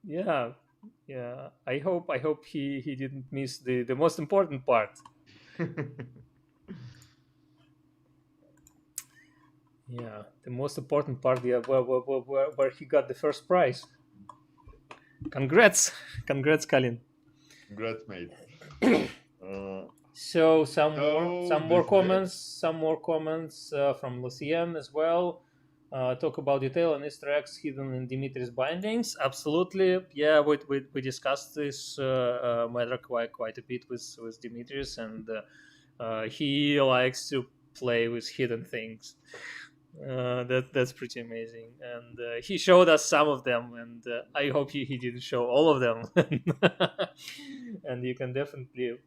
yeah. I hope he didn't miss the most important part. Yeah, the most important part, yeah, where he got the first prize. Congrats, Kalin. Congrats, mate. So some more this is comments from Lucien as well. Talk about detail and Easter eggs hidden in Dimitris' bindings. Absolutely, yeah. We discussed this matter quite a bit with Dimitris, and he likes to play with hidden things. That's pretty amazing, and he showed us some of them, and I hope he didn't show all of them. And you can definitely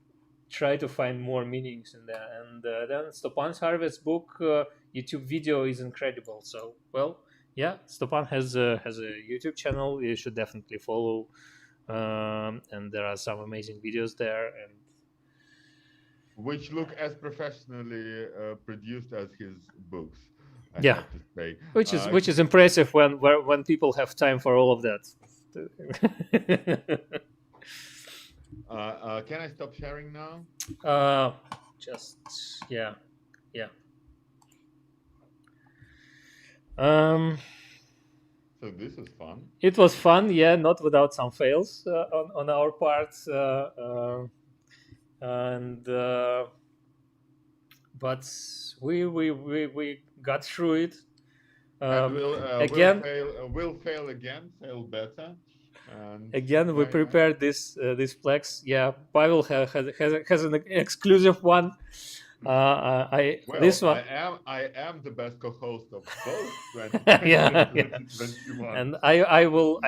try to find more meanings in there. And then Stepan's Harvest book YouTube video is incredible. So, well, yeah, Stepan has a YouTube channel. You should definitely follow, and there are some amazing videos there. And which look as professionally produced as his books. I yeah, have to say. which is impressive when people have time for all of that. Can I stop sharing now? Just yeah. So this was fun. It was fun, yeah, not without some fails on our part, and but we got through it. And again, we'll fail again, fail better. And again, we prepared this Plex. Yeah, Pavel has an exclusive one. This one. I am the best co-host of both. Yeah. And I will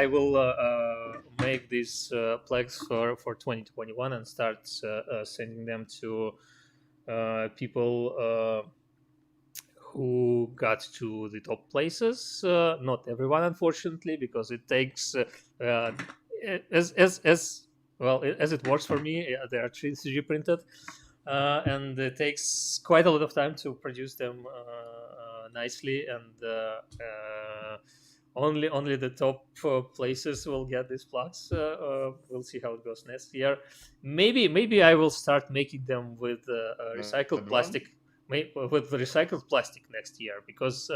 make this Plex for 2021 and start sending them to people who got to the top places. Not everyone, unfortunately, because it takes as well as it works for me. They are 3D printed, and it takes quite a lot of time to produce them nicely. And only the top places will get these plugs. We'll see how it goes next year. Maybe I will start making them with recycled plastic. With recycled plastic next year, because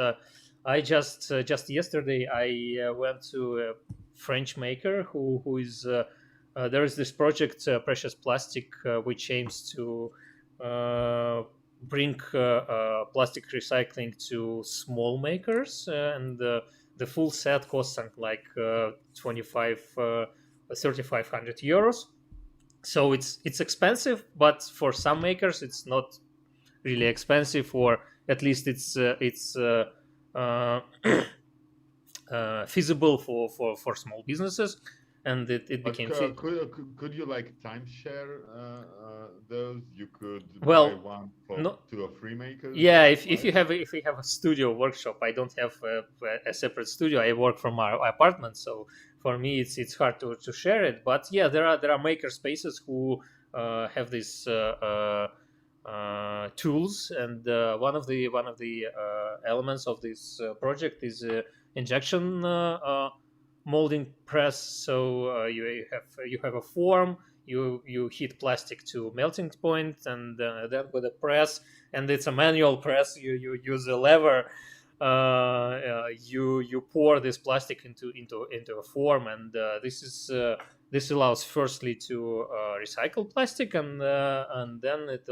I just yesterday I went to a French maker who is there is this project Precious Plastic which aims to bring plastic recycling to small makers, and the full set costs something like 3,500 euros. So it's expensive, but for some makers it's not really expensive, or at least it's feasible for small businesses, and it became. Could you like timeshare those? You could buy one for 2 or 3 makers. Yeah, if you have a studio workshop. I don't have a separate studio. I work from our apartment, so for me it's hard to share it. But yeah, there are maker spaces who have this. Tools, and one of the elements of this project is injection molding press. So you have a form, you heat plastic to melting point, and then with a press, and it's a manual press. You use a lever. You pour this plastic into a form, and this allows firstly to recycle plastic, and then it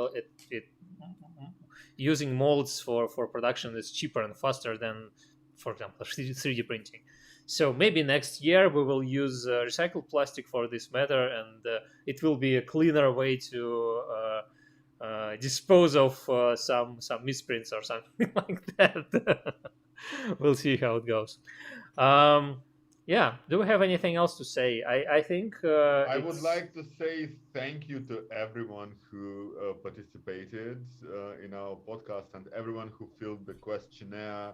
using molds for production is cheaper and faster than, for example, 3D printing. So maybe next year we will use recycled plastic for this matter, and it will be a cleaner way to dispose of some misprints or something like that. We'll see how it goes. Yeah, do we have anything else to say? I think I would like to say thank you to everyone who participated in our podcast, and everyone who filled the questionnaire,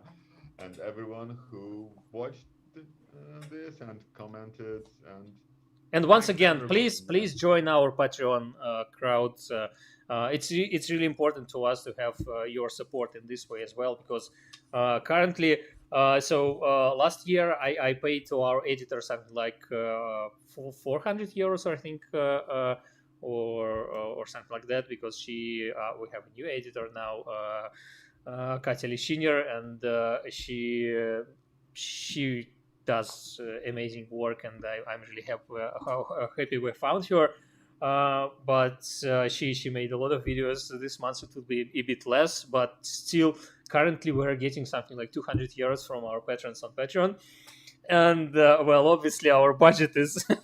and everyone who watched this and commented. And once again, please join our Patreon crowd. It's really important to us to have your support in this way as well, because currently. Last year I paid to our editor something like 400 euros, I think, or something like that, because we have a new editor now, Katya Lishiner, and she does amazing work, and I'm really happy we found her. But she made a lot of videos this month. It will be a bit less, but still, currently we're getting something like 200 euros from our patrons on Patreon. And well, obviously our budget is a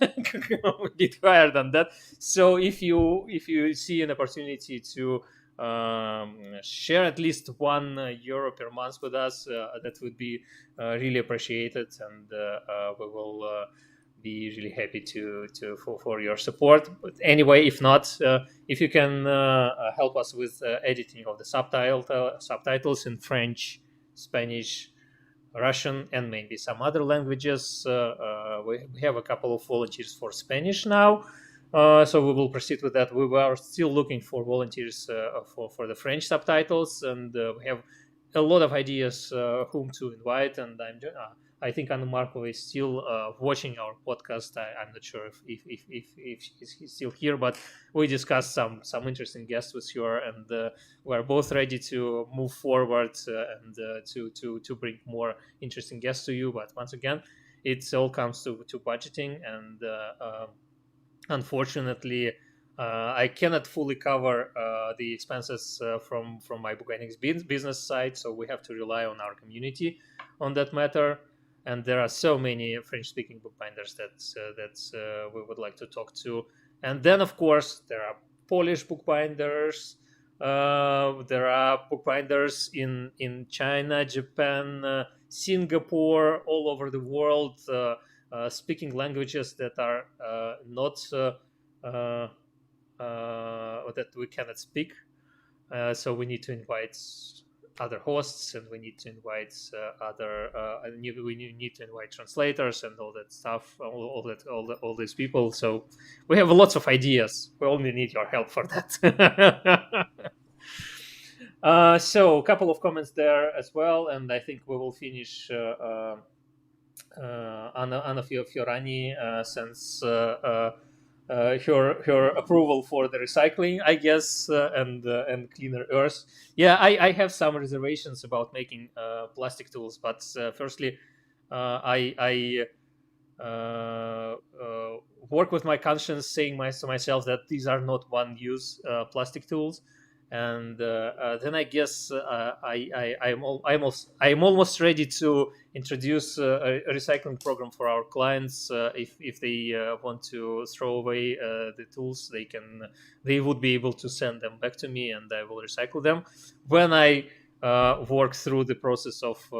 bit higher than that. So if you see an opportunity to share at least €1 per month with us, that would be really appreciated, and we will be really happy for your support. But anyway, if not, if you can help us with editing of the subtitles in French, Spanish, Russian, and maybe some other languages. We have a couple of volunteers for Spanish now, so we will proceed with that. We are still looking for volunteers for the French subtitles, and we have a lot of ideas whom to invite. And I think Anna Markova is still watching our podcast. I'm not sure if he's still here, but we discussed some interesting guests with her, and we're both ready to move forward and to bring more interesting guests to you. But once again, it all comes to budgeting, and unfortunately, I cannot fully cover the expenses from my Bookbinding's business side, so we have to rely on our community on that matter. And there are so many French-speaking bookbinders that we would like to talk to. And then, of course, there are Polish bookbinders. There are bookbinders in China, Japan, Singapore, all over the world, speaking languages that are not that we cannot speak. So we need to invite other hosts, and we need to invite we need to invite translators and all that stuff, all these people. So we have lots of ideas. We only need your help for that. So a couple of comments there as well, and I think we will finish. Anna Fiorani sends her approval for the recycling, I guess, and cleaner earth. Yeah, I have some reservations about making plastic tools, but firstly, I work with my conscience, saying to myself that these are not one-use plastic tools. And then I guess I'm almost ready to introduce a recycling program for our clients. If they want to throw away the tools, they would be able to send them back to me, and I will recycle them when I work through the process of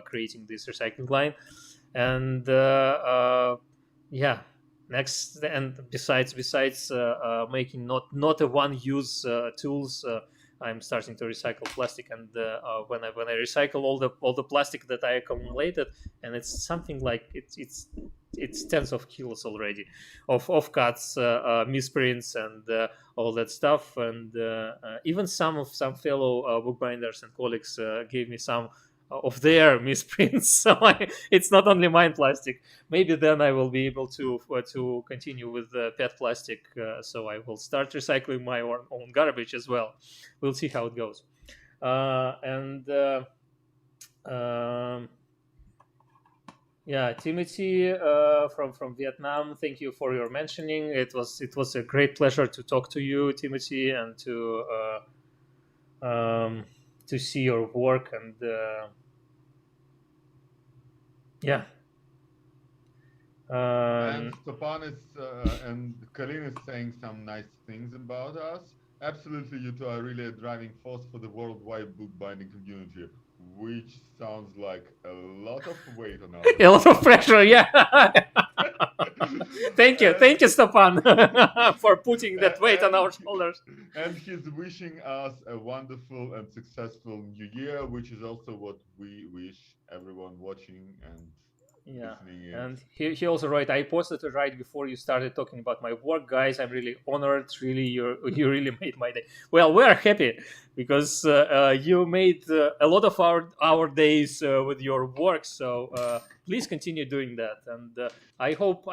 creating this recycling line. And yeah. Next, and besides making not a one-use tools, I'm starting to recycle plastic. And when I recycle all the plastic that I accumulated, and it's something like it's tens of kilos already of cuts, misprints, and all that stuff. And even some fellow bookbinders and colleagues gave me some of their misprints, so it's not only mine plastic. Maybe then I will be able to continue with PET plastic, so I will start recycling my own garbage as well. We'll see how it goes. Yeah, Timothy from Vietnam, thank you for your mentioning. It was a great pleasure to talk to you, Timothy, and to see your work. And yeah. And Stepan and Kalin is saying some nice things about us. Absolutely, you two are really a driving force for the worldwide bookbinding community, which sounds like a lot of weight on us. A lot of pressure, yeah. Thank you, Stepan, for putting that weight on our shoulders. And he's wishing us a wonderful and successful new year, which is also what we wish everyone watching and listening in. And he also wrote, I posted it right before you started talking about my work, guys. I'm really honored. Really, you really made my day. Well, we're happy because you made a lot of our days with your work. So please continue doing that. And I hope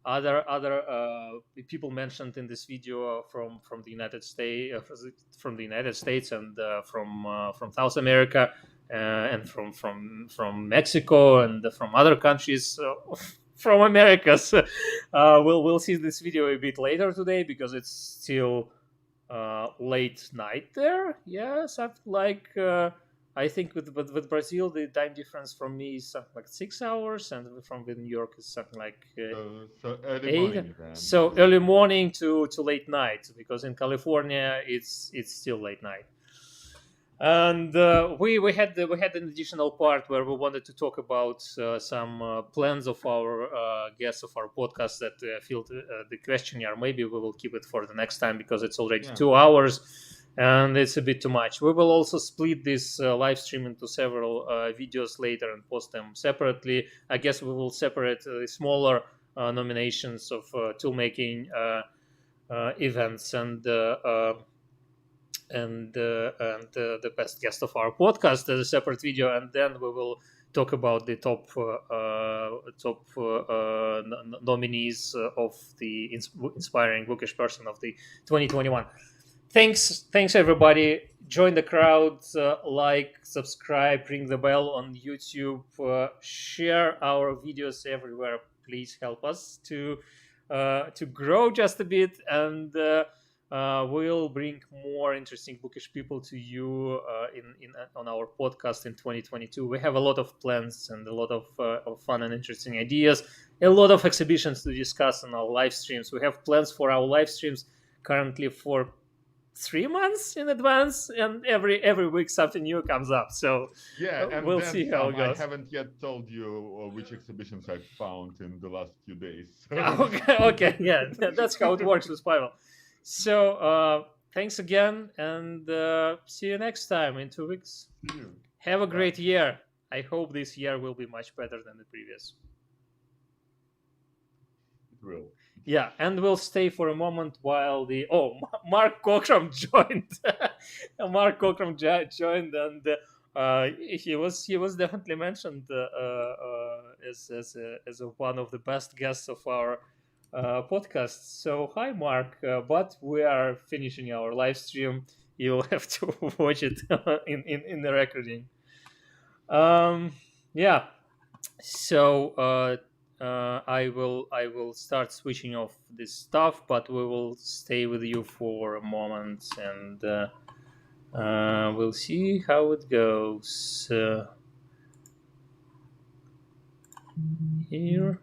other people mentioned in this video from the United States and from South America and from Mexico and from other countries from Americas. We'll see this video a bit later today because it's still late night there. Yeah, something like I think with Brazil the time difference from me is something like 6 hours, and from New York is something like so early 8. morning then. So early morning to late night, because in California it's still late night. And we had an additional part where we wanted to talk about some plans of our guests of our podcast that filled the questionnaire. Maybe we will keep it for the next time because it's already 2 hours and it's a bit too much. We will also split this live stream into several videos later and post them separately. I guess we will separate smaller nominations of toolmaking events and the best guest of our podcast as a separate video, and then we will talk about the top nominees of the inspiring bookish person of the 2021. Thanks everybody. Join the crowd, like, subscribe, ring the bell on YouTube, share our videos everywhere. Please help us to grow just a bit, and we'll bring more interesting bookish people to you on our podcast in 2022. We have a lot of plans and a lot of fun and interesting ideas, a lot of exhibitions to discuss on our live streams. We have plans for our live streams currently for 3 months in advance, and every week something new comes up. So and we'll see how it goes. I haven't yet told you which exhibitions I found in the last few days. Okay, yeah, that's how it works with Pavel. So thanks again, and see you next time in 2 weeks. See you. Have a great year. I hope this year will be much better than the previous. It will. Yeah, and we'll stay for a moment while Mark Cockram joined. Mark Cockram joined, and he was definitely mentioned as one of the best guests of our podcast. So hi Mark, but we are finishing our live stream. You'll have to watch it in the recording. So I will start switching off this stuff, but we will stay with you for a moment, and we'll see how it goes here.